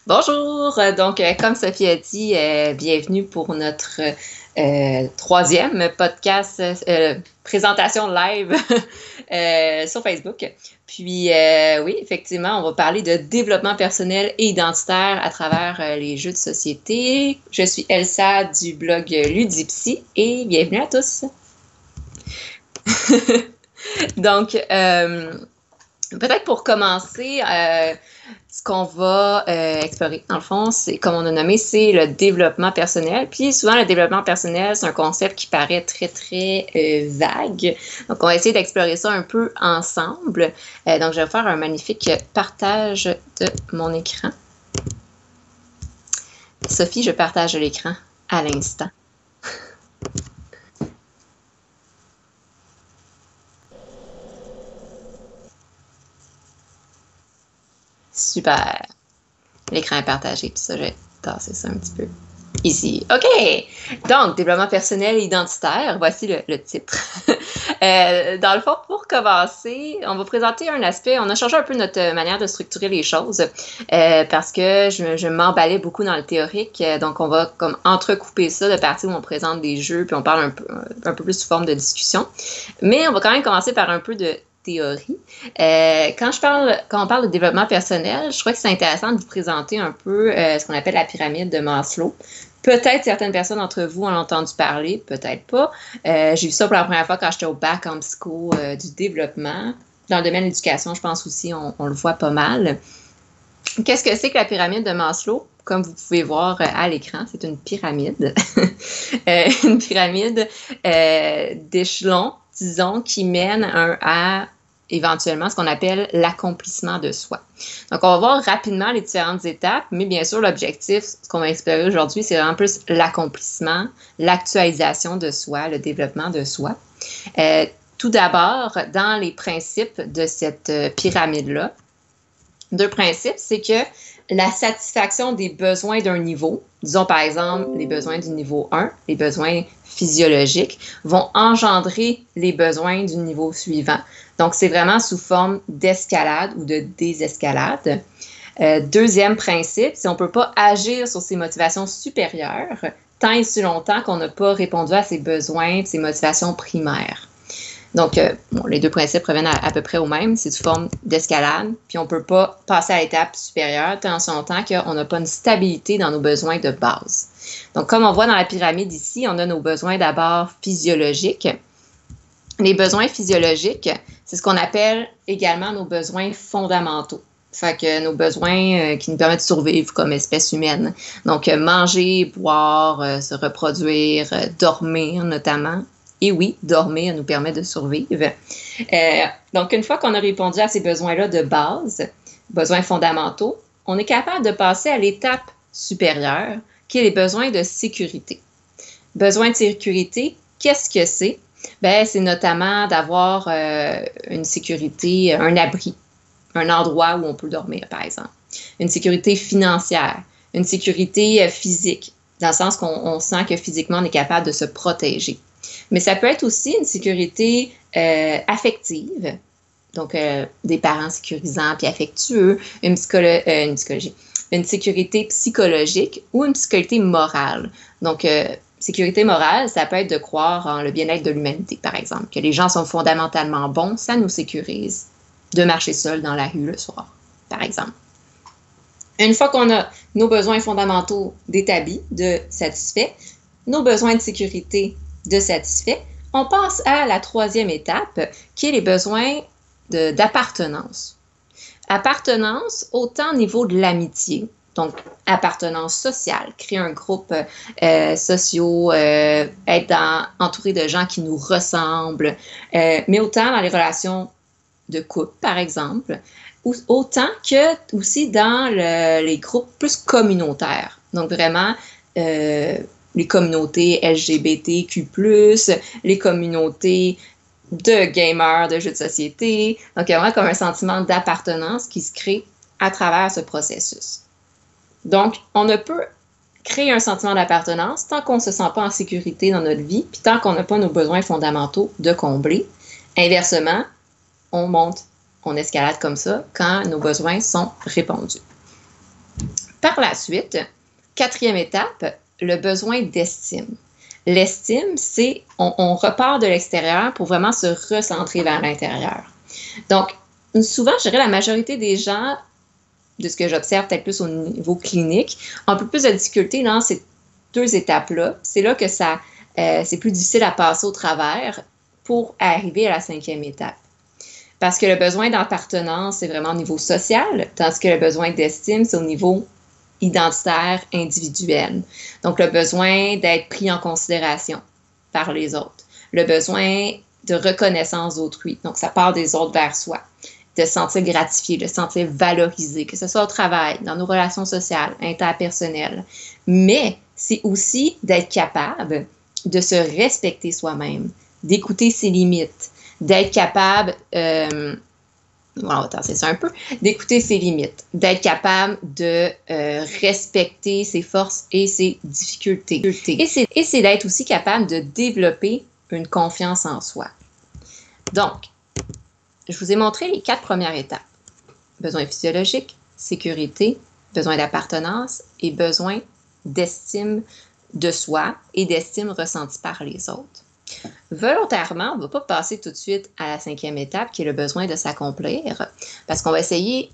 Bonjour! Comme Sophie a dit, bienvenue pour notre troisième podcast présentation live sur Facebook. Puis, oui, effectivement, on va parler de développement personnel et identitaire à travers les jeux de société. Je suis Elsa du blog Ludipsy et bienvenue à tous! Donc, peut-être pour commencer, ce qu'on va explorer, dans le fond, c'est, comme on a nommé, c'est le développement personnel. Puis souvent, le développement personnel, c'est un concept qui paraît très, très vague. Donc, on va essayer d'explorer ça un peu ensemble. Donc, je vais faire un magnifique partage de mon écran. Sophie, je partage l'écran à l'instant. Super. L'écran est partagé, puis ça, je vais tasser ça un petit peu ici. OK! Donc, développement personnel et identitaire, voici le titre. Dans le fond, pour commencer, on va présenter un aspect, on a changé un peu notre manière de structurer les choses parce que je m'emballais beaucoup dans le théorique, donc on va comme entrecouper ça de parties où on présente des jeux, puis on parle un peu plus sous forme de discussion. Mais on va quand même commencer par un peu de théorie. Quand on parle de développement personnel, je crois que c'est intéressant de vous présenter un peu ce qu'on appelle la pyramide de Maslow. Peut-être certaines personnes d'entre vous en ont entendu parler, peut-être pas. J'ai vu ça pour la première fois quand j'étais au bac en psycho du développement. Dans le domaine de l'éducation, je pense aussi, on le voit pas mal. Qu'est-ce que c'est que la pyramide de Maslow? Comme vous pouvez voir à l'écran, c'est une pyramide. Une pyramide d'échelons, disons, qui mène à éventuellement ce qu'on appelle l'accomplissement de soi. Donc, on va voir rapidement les différentes étapes, mais bien sûr, l'objectif, ce qu'on va explorer aujourd'hui, c'est vraiment plus l'accomplissement, l'actualisation de soi, le développement de soi. Tout d'abord, dans les principes de cette pyramide-là, deux principes, c'est que la satisfaction des besoins d'un niveau, disons par exemple les besoins du niveau 1, les besoins physiologiques, vont engendrer les besoins du niveau suivant. Donc, c'est vraiment sous forme d'escalade ou de désescalade. Deuxième principe, c'est qu'on ne peut pas agir sur ses motivations supérieures tant et si longtemps qu'on n'a pas répondu à ses besoins, ses motivations primaires. Donc, les deux principes reviennent à peu près au même. C'est sous forme d'escalade, puis on ne peut pas passer à l'étape supérieure tant en longtemps qu'on n'a pas une stabilité dans nos besoins de base. Donc, comme on voit dans la pyramide ici, on a nos besoins d'abord physiologiques. Les besoins physiologiques, c'est ce qu'on appelle également nos besoins fondamentaux. Fait que nos besoins qui nous permettent de survivre comme espèce humaine. Donc, manger, boire, se reproduire, dormir notamment. Et oui, dormir nous permet de survivre. Donc, une fois qu'on a répondu à ces besoins-là de base, besoins fondamentaux, on est capable de passer à l'étape supérieure, qui est les besoins de sécurité. Besoins de sécurité, qu'est-ce que c'est? Ben, c'est notamment d'avoir une sécurité, un abri, un endroit où on peut dormir, par exemple. Une sécurité financière, une sécurité physique, dans le sens qu'on sent que physiquement, on est capable de se protéger. Mais ça peut être aussi une sécurité affective, donc des parents sécurisants puis affectueux, une sécurité psychologique ou une sécurité morale. Donc, sécurité morale, ça peut être de croire en le bien-être de l'humanité, par exemple. Que les gens sont fondamentalement bons, ça nous sécurise de marcher seul dans la rue le soir, par exemple. Une fois qu'on a nos besoins fondamentaux d'établis, de satisfaits, nos besoins de sécurité de satisfaits, on passe à la troisième étape, qui est les besoins d'appartenance. Appartenance, autant au niveau de l'amitié, donc appartenance sociale, créer un groupe social, être entouré de gens qui nous ressemblent, mais autant dans les relations de couple, par exemple, autant que aussi dans les groupes plus communautaires. Donc vraiment, les communautés LGBTQ+, les communautés de gamers, de jeux de société. Donc, il y a vraiment comme un sentiment d'appartenance qui se crée à travers ce processus. Donc, on ne peut créer un sentiment d'appartenance tant qu'on ne se sent pas en sécurité dans notre vie, puis tant qu'on n'a pas nos besoins fondamentaux de combler. Inversement, on escalade comme ça quand nos besoins sont répondus. Par la suite, quatrième étape, le besoin d'estime. L'estime, c'est on repart de l'extérieur pour vraiment se recentrer vers l'intérieur. Donc, souvent, je dirais la majorité des gens, de ce que j'observe peut-être plus au niveau clinique, ont un peu plus de difficulté dans ces deux étapes-là. C'est là que c'est plus difficile à passer au travers pour arriver à la cinquième étape. Parce que le besoin d'appartenance, c'est vraiment au niveau social, tandis que le besoin d'estime, c'est au niveau identitaire, individuel. Donc, le besoin d'être pris en considération par les autres. Le besoin de reconnaissance d'autrui. Donc, ça part des autres vers soi. De se sentir gratifié, de se sentir valorisé, que ce soit au travail, dans nos relations sociales, interpersonnelles. Mais c'est aussi d'être capable de se respecter soi-même, d'écouter ses limites, d'être capable... on va tasser ça un peu, d'écouter ses limites, d'être capable de respecter ses forces et ses difficultés. Et c'est d'être aussi capable de développer une confiance en soi. Donc, je vous ai montré les 4 premières étapes. Besoin physiologique, sécurité, besoin d'appartenance et besoin d'estime de soi et d'estime ressentie par les autres. Volontairement, on ne va pas passer tout de suite à la 5e étape, qui est le besoin de s'accomplir, parce qu'on va essayer,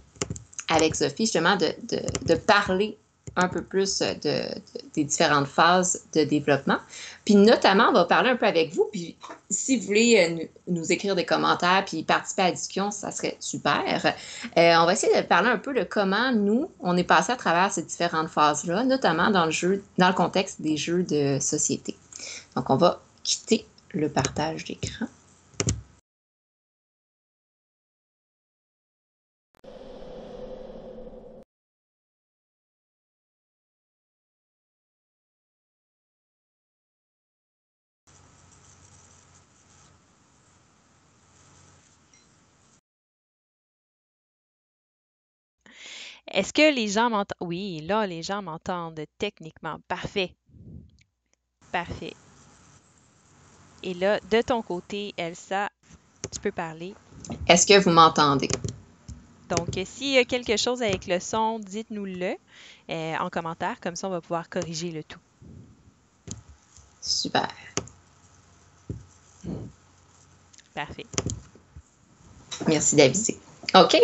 avec Sophie, justement, de parler un peu plus des différentes phases de développement. Puis notamment, on va parler un peu avec vous, puis si vous voulez nous écrire des commentaires puis participer à la discussion, ça serait super. On va essayer de parler un peu de comment nous, on est passé à travers ces différentes phases-là, notamment dans le contexte des jeux de société. Donc, on va quitter le partage d'écran. Est-ce que les gens m'entendent? Oui, là, les gens m'entendent techniquement. Parfait. Parfait. Et là, de ton côté, Elsa, tu peux parler. Est-ce que vous m'entendez? Donc, s'il y a quelque chose avec le son, dites-nous-le en commentaire. Comme ça, on va pouvoir corriger le tout. Super. Parfait. Merci d'aviser. OK.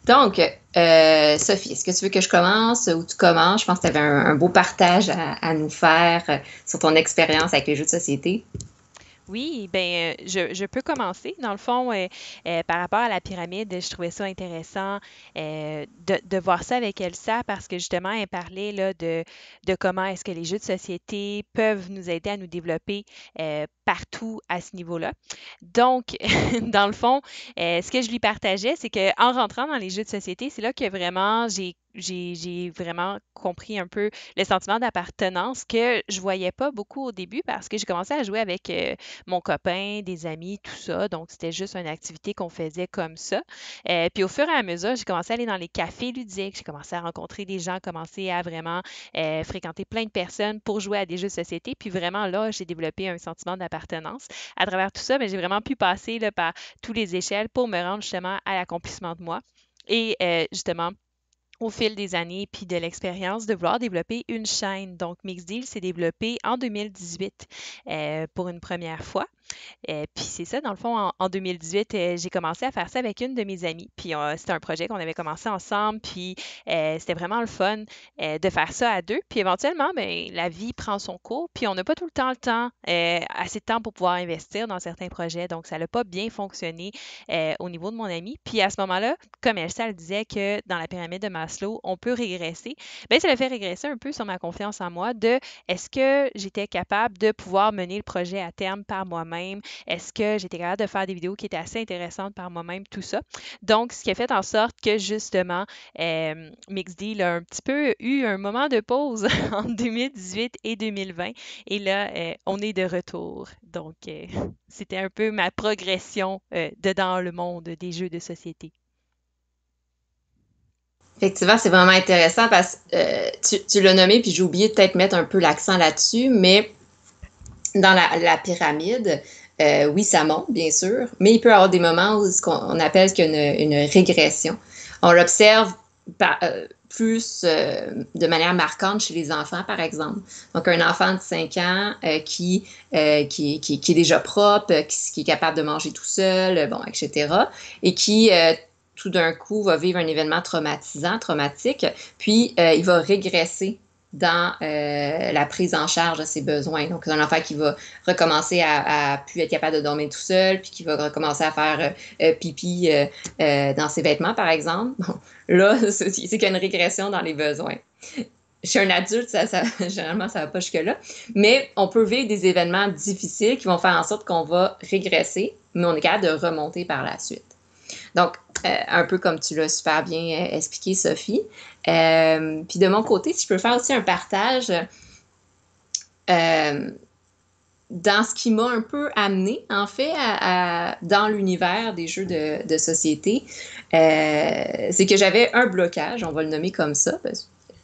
Donc, Sophie, est-ce que tu veux que je commence ou tu commences? Je pense que tu avais un beau partage à nous faire sur ton expérience avec les jeux de société. Oui, ben, je peux commencer. Dans le fond, par rapport à la pyramide, je trouvais ça intéressant de voir ça avec Elsa parce que justement, elle parlait là, de comment est-ce que les jeux de société peuvent nous aider à nous développer partout à ce niveau-là. Donc, dans le fond, ce que je lui partageais, c'est qu'en rentrant dans les jeux de société, c'est là que vraiment j'ai vraiment compris un peu le sentiment d'appartenance que je voyais pas beaucoup au début parce que j'ai commencé à jouer avec mon copain, des amis, tout ça. Donc, c'était juste une activité qu'on faisait comme ça. Puis au fur et à mesure, j'ai commencé à aller dans les cafés ludiques, j'ai commencé à rencontrer des gens, commencé à vraiment fréquenter plein de personnes pour jouer à des jeux de société. Puis vraiment, là, j'ai développé un sentiment d'appartenance. À travers tout ça, ben, j'ai vraiment pu passer là, par toutes les échelles pour me rendre justement à l'accomplissement de moi. Et justement, au fil des années puis de l'expérience de vouloir développer une chaîne. Donc, Mixdeal s'est développé en 2018 pour une première fois. Puis c'est ça, dans le fond, en 2018, j'ai commencé à faire ça avec une de mes amies. Puis c'était un projet qu'on avait commencé ensemble, puis c'était vraiment le fun de faire ça à deux. Puis éventuellement, ben, la vie prend son cours, puis on n'a pas tout le temps, assez de temps pour pouvoir investir dans certains projets. Donc, ça n'a pas bien fonctionné au niveau de mon ami. Puis à ce moment-là, comme Elsa le disait que dans la pyramide de Maslow, on peut régresser, bien, ça l'a fait régresser un peu sur ma confiance en moi de est-ce que j'étais capable de pouvoir mener le projet à terme par moi-même? Est-ce que j'étais capable de faire des vidéos qui étaient assez intéressantes par moi-même? Tout ça. Donc, ce qui a fait en sorte que justement, Mixdeal a un petit peu eu un moment de pause en 2018 et 2020. Et là, on est de retour. Donc, c'était un peu ma progression dans le monde des jeux de société. Effectivement, c'est vraiment intéressant parce que tu l'as nommé, puis j'ai oublié de peut-être mettre un peu l'accent là-dessus, mais dans la pyramide, oui, ça monte, bien sûr, mais il peut y avoir des moments où ce qu'on appelle qu'il y a une régression. On l'observe plus de manière marquante chez les enfants, par exemple. Donc, un enfant de 5 ans qui est déjà propre, qui est capable de manger tout seul, bon, etc. Et qui, tout d'un coup, va vivre un événement traumatique, puis il va régresser dans la prise en charge de ses besoins. Donc, c'est un enfant qui va recommencer à plus être capable de dormir tout seul, puis qui va recommencer à faire pipi dans ses vêtements, par exemple. Bon, là, c'est qu'il y a une régression dans les besoins. Chez un adulte, généralement, ça ne va pas jusque-là. Mais on peut vivre des événements difficiles qui vont faire en sorte qu'on va régresser, mais on est capable de remonter par la suite. Donc, un peu comme tu l'as super bien expliqué, Sophie. Puis de mon côté, si je peux faire aussi un partage dans ce qui m'a un peu amené, en fait, dans l'univers des jeux de société, c'est que j'avais un blocage, on va le nommer comme ça,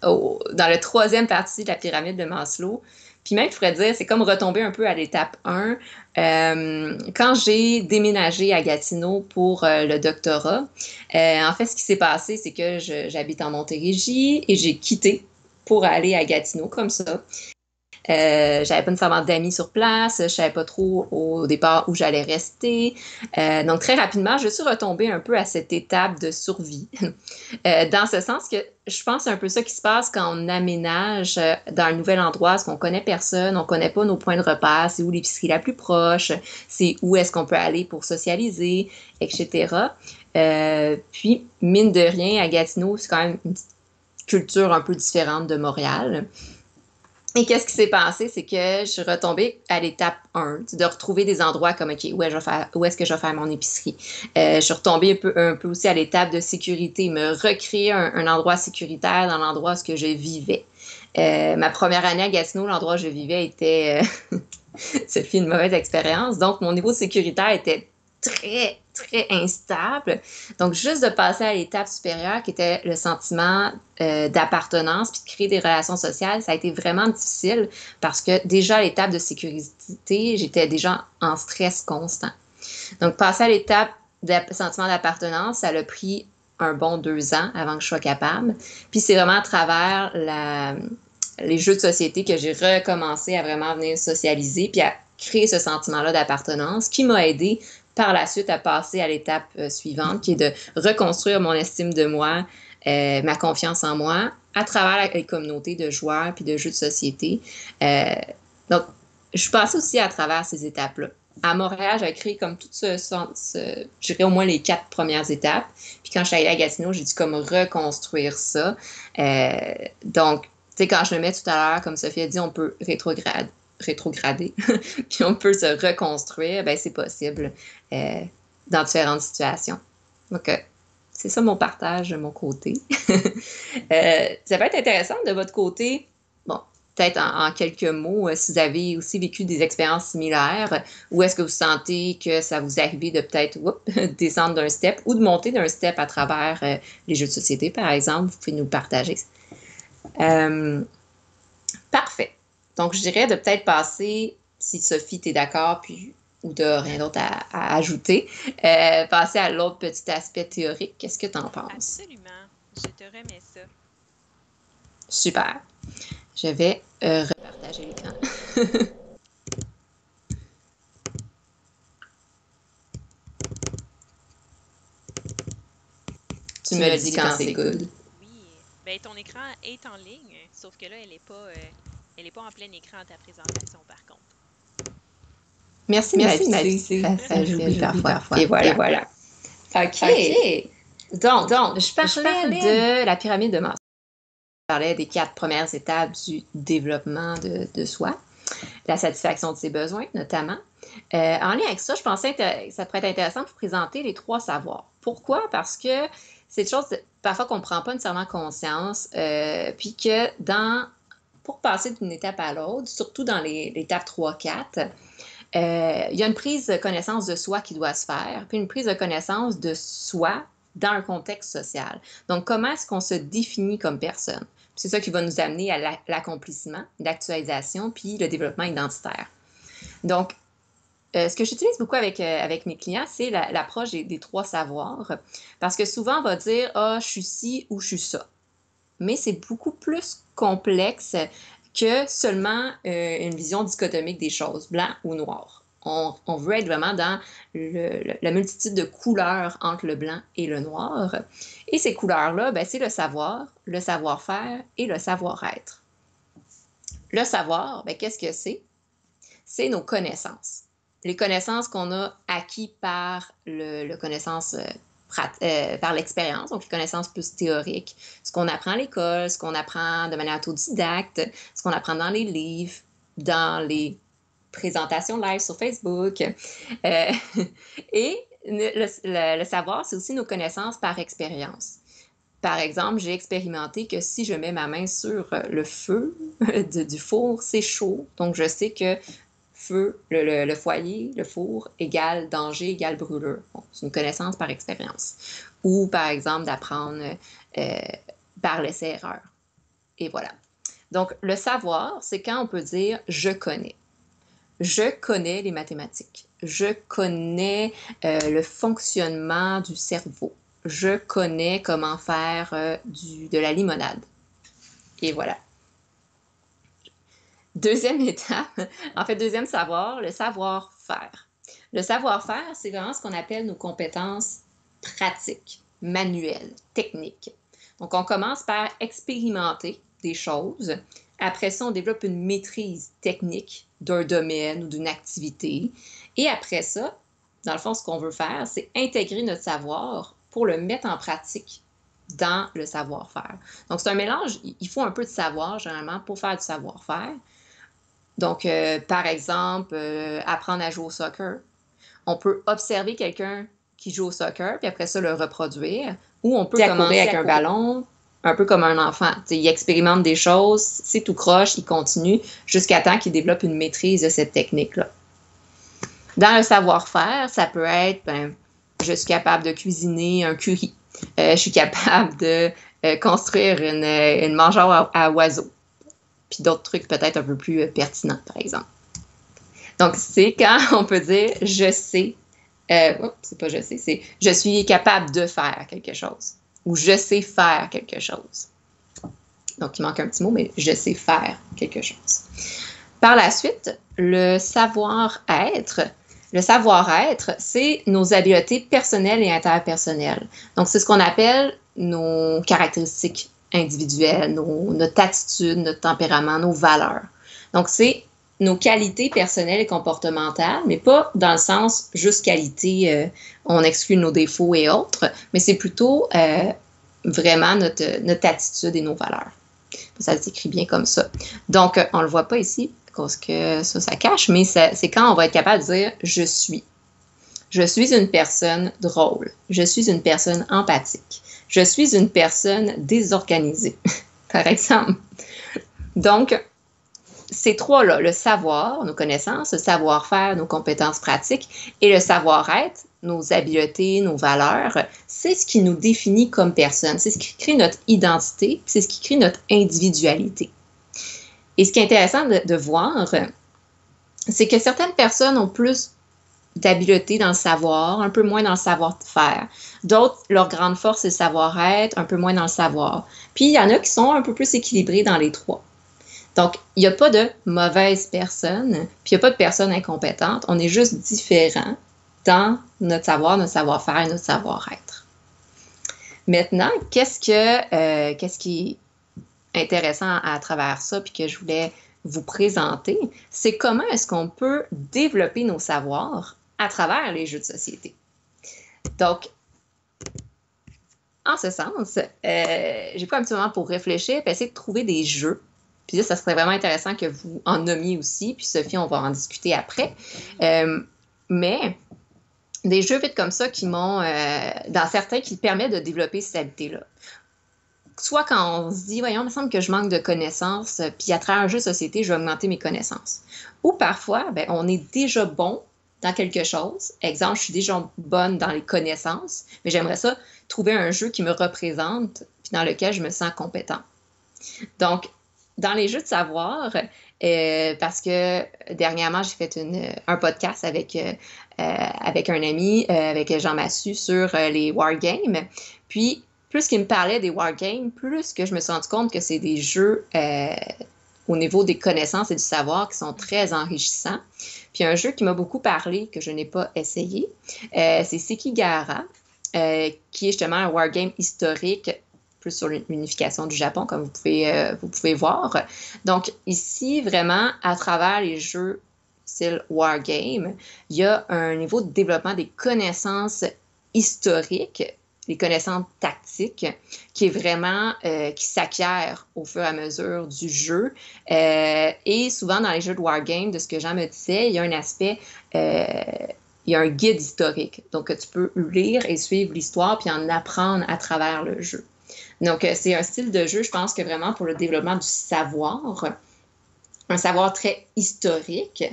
dans la troisième partie de la pyramide de Maslow. Puis même, je pourrais dire, c'est comme retomber un peu à l'étape 1. Quand j'ai déménagé à Gatineau pour le doctorat, en fait, ce qui s'est passé, c'est que j'habite en Montérégie et j'ai quitté pour aller à Gatineau comme ça. J'avais pas nécessairement d'amis sur place, je savais pas trop au départ où j'allais rester. Donc très rapidement, je suis retombée un peu à cette étape de survie. Dans ce sens que je pense que c'est un peu ça qui se passe quand on aménage dans un nouvel endroit, parce qu'on connaît personne, on connaît pas nos points de repère, c'est où l'épicerie la plus proche, c'est où est-ce qu'on peut aller pour socialiser, etc. Puis, mine de rien, à Gatineau, c'est quand même une culture un peu différente de Montréal. Et qu'est-ce qui s'est passé? C'est que je suis retombée à l'étape 1, de retrouver des endroits comme, OK, où est-ce que je vais faire mon épicerie? Je suis retombée un peu aussi à l'étape de sécurité, me recréer un endroit sécuritaire dans l'endroit où je vivais. Ma première année à Gatineau, l'endroit où je vivais était, c'est une mauvaise expérience. Donc, mon niveau sécuritaire était très, très instable. Donc, juste de passer à l'étape supérieure, qui était le sentiment d'appartenance, puis de créer des relations sociales, ça a été vraiment difficile parce que déjà à l'étape de sécurité, j'étais déjà en stress constant. Donc, passer à l'étape de sentiment d'appartenance, ça a pris un bon 2 ans avant que je sois capable. Puis c'est vraiment à travers les jeux de société que j'ai recommencé à vraiment venir socialiser puis à créer ce sentiment-là d'appartenance qui m'a aidé par la suite à passer à l'étape suivante, qui est de reconstruire mon estime de moi, ma confiance en moi, à travers les communautés de joueurs puis de jeux de société. Donc, je suis passée aussi à travers ces étapes-là. À Montréal, j'ai créé comme tout je dirais au moins les 4 premières étapes. Puis quand je suis allée à Gatineau, j'ai dû comme reconstruire ça. Donc, tu sais, quand je le mets tout à l'heure, comme Sophie a dit, on peut rétrograder, puis on peut se reconstruire, ben c'est possible dans différentes situations. Donc, c'est ça mon partage de mon côté. Ça peut être intéressant de votre côté, bon, peut-être en quelques mots, si vous avez aussi vécu des expériences similaires, ou est-ce que vous sentez que ça vous arrive de peut-être descendre d'un step ou de monter d'un step à travers les jeux de société, par exemple, vous pouvez nous le partager. Parfait. Donc, je dirais de peut-être passer, si Sophie, t'es d'accord, puis ou t'as rien d'autre à ajouter, passer à l'autre petit aspect théorique. Qu'est-ce que tu en penses? Absolument. Je te remets ça. Super. Je vais repartager l'écran. Tu me le dis quand c'est good. Oui. Ben, ton écran est en ligne, sauf que là, elle est pas en plein écran ta présentation, par contre. Merci de m'aviser. Ça j'oublie parfois. Et voilà. OK. Donc, je parlais de la pyramide de Maslow. Je parlais des 4 premières étapes du développement de soi, la satisfaction de ses besoins notamment. En lien avec ça, je pensais que ça pourrait être intéressant de vous présenter les 3 savoirs. Pourquoi? Parce que c'est des choses parfois qu'on ne prend pas nécessairement conscience, puis que pour passer d'une étape à l'autre, surtout dans l'étape 3-4, il y a une prise de connaissance de soi qui doit se faire, puis une prise de connaissance de soi dans un contexte social. Donc, comment est-ce qu'on se définit comme personne? C'est ça qui va nous amener à l'accomplissement, l'actualisation, puis le développement identitaire. Donc, ce que j'utilise beaucoup avec mes clients, c'est l'approche des 3 savoirs. Parce que souvent, on va dire « Ah, je suis ci ou je suis ça ». mais c'est beaucoup plus complexe que seulement une vision dichotomique des choses, blanc ou noir. On veut être vraiment dans la multitude de couleurs entre le blanc et le noir. Et ces couleurs-là, ben, c'est le savoir, le savoir-faire et le savoir-être. Le savoir, ben, qu'est-ce que c'est? C'est nos connaissances. Les connaissances qu'on a acquises par par l'expérience, donc les connaissances plus théoriques, ce qu'on apprend à l'école, ce qu'on apprend de manière autodidacte, ce qu'on apprend dans les livres, dans les présentations live sur Facebook. Et le savoir, c'est aussi nos connaissances par expérience. Par exemple, j'ai expérimenté que si je mets ma main sur le feu du four, c'est chaud. Donc, je sais que feu, le foyer, le four, égale danger, égale brûlure. Bon, c'est une connaissance par expérience. Ou, par exemple, d'apprendre par l'essai-erreur. Et voilà. Donc, le savoir, c'est quand on peut dire « je connais ». Je connais les mathématiques. Je connais le fonctionnement du cerveau. Je connais comment faire de la limonade. Et voilà. Deuxième étape, en fait, deuxième savoir, le savoir-faire. Le savoir-faire, c'est vraiment ce qu'on appelle nos compétences pratiques, manuelles, techniques. Donc, on commence par expérimenter des choses. Après ça, on développe une maîtrise technique d'un domaine ou d'une activité. Et après ça, dans le fond, ce qu'on veut faire, c'est intégrer notre savoir pour le mettre en pratique dans le savoir-faire. Donc, c'est un mélange. Il faut un peu de savoir, généralement, pour faire du savoir-faire. Donc, par exemple, apprendre à jouer au soccer. On peut observer quelqu'un qui joue au soccer, puis après ça, le reproduire. Ou on peut commencer avec un ballon, un peu comme un enfant. T'sais, il expérimente des choses, c'est tout croche, il continue, jusqu'à temps qu'il développe une maîtrise de cette technique-là. Dans le savoir-faire, ça peut être, je suis capable de cuisiner un curry. Je suis capable de construire une mangeoire à oiseaux. Puis d'autres trucs peut-être un peu plus pertinents, par exemple. Donc, c'est quand on peut dire « je sais », c'est pas « je sais », c'est « je suis capable de faire quelque chose » ou « je sais faire quelque chose ». Donc, il manque un petit mot, mais « je sais faire quelque chose ». Par la suite, le savoir-être. Le savoir-être, c'est nos habiletés personnelles et interpersonnelles. Donc, c'est ce qu'on appelle nos caractéristiques individuelles, notre attitude, notre tempérament, nos valeurs. Donc, c'est nos qualités personnelles et comportementales, mais pas dans le sens juste qualité, on exclut nos défauts et autres, mais c'est plutôt vraiment notre attitude et nos valeurs. Ça s'écrit bien comme ça. Donc, on ne le voit pas ici, parce que ça cache, mais c'est quand on va être capable de dire « je suis ». Je suis une personne drôle. Je suis une personne empathique. Je suis une personne désorganisée, par exemple. Donc, ces trois-là, le savoir, nos connaissances, le savoir-faire, nos compétences pratiques, et le savoir-être, nos habiletés, nos valeurs, c'est ce qui nous définit comme personne. C'est ce qui crée notre identité, c'est ce qui crée notre individualité. Et ce qui est intéressant de voir, c'est que certaines personnes ont plus d'habileté dans le savoir, un peu moins dans le savoir-faire. D'autres, leur grande force, c'est le savoir-être, un peu moins dans le savoir. Puis, il y en a qui sont un peu plus équilibrés dans les trois. Donc, il n'y a pas de mauvaise personne, puis il n'y a pas de personne incompétente. On est juste différents dans notre savoir, notre savoir-faire et notre savoir-être. Maintenant, qu'est-ce qui est intéressant à travers ça, puis que je voulais vous présenter, c'est comment est-ce qu'on peut développer nos savoirs à travers les jeux de société. Donc, en ce sens, j'ai pris un petit moment pour réfléchir et essayer de trouver des jeux. Puis là, ça serait vraiment intéressant que vous en nommiez aussi. Puis Sophie, on va en discuter après. Mais des jeux vite comme ça qui m'ont, dans certains, qui permettent de développer cette habileté-là. Soit quand on se dit, voyons, il me semble que je manque de connaissances, puis à travers un jeu de société, je vais augmenter mes connaissances. Ou parfois, on est déjà bon dans quelque chose. Exemple, je suis déjà bonne dans les connaissances, mais j'aimerais ça trouver un jeu qui me représente, puis dans lequel je me sens compétent. Donc, dans les jeux de savoir, parce que dernièrement, j'ai fait un podcast avec un ami, avec Jean Massu, sur les wargames. Puis, plus qu'il me parlait des wargames, plus que je me suis rendu compte que c'est des jeux au niveau des connaissances et du savoir qui sont très enrichissants. Puis un jeu qui m'a beaucoup parlé, que je n'ai pas essayé, c'est Sekigahara, qui est justement un wargame historique, plus sur l'unification du Japon, comme vous pouvez voir. Donc ici, vraiment, à travers les jeux style wargame, il y a un niveau de développement des connaissances historiques, les connaissances tactiques, qui est vraiment, qui s'acquiert au fur et à mesure du jeu. Et souvent, dans les jeux de wargame, de ce que Jean me disait, il y a un aspect, il y a un guide historique. Donc, tu peux lire et suivre l'histoire, puis en apprendre à travers le jeu. Donc, c'est un style de jeu, je pense que vraiment pour le développement du savoir, un savoir très historique,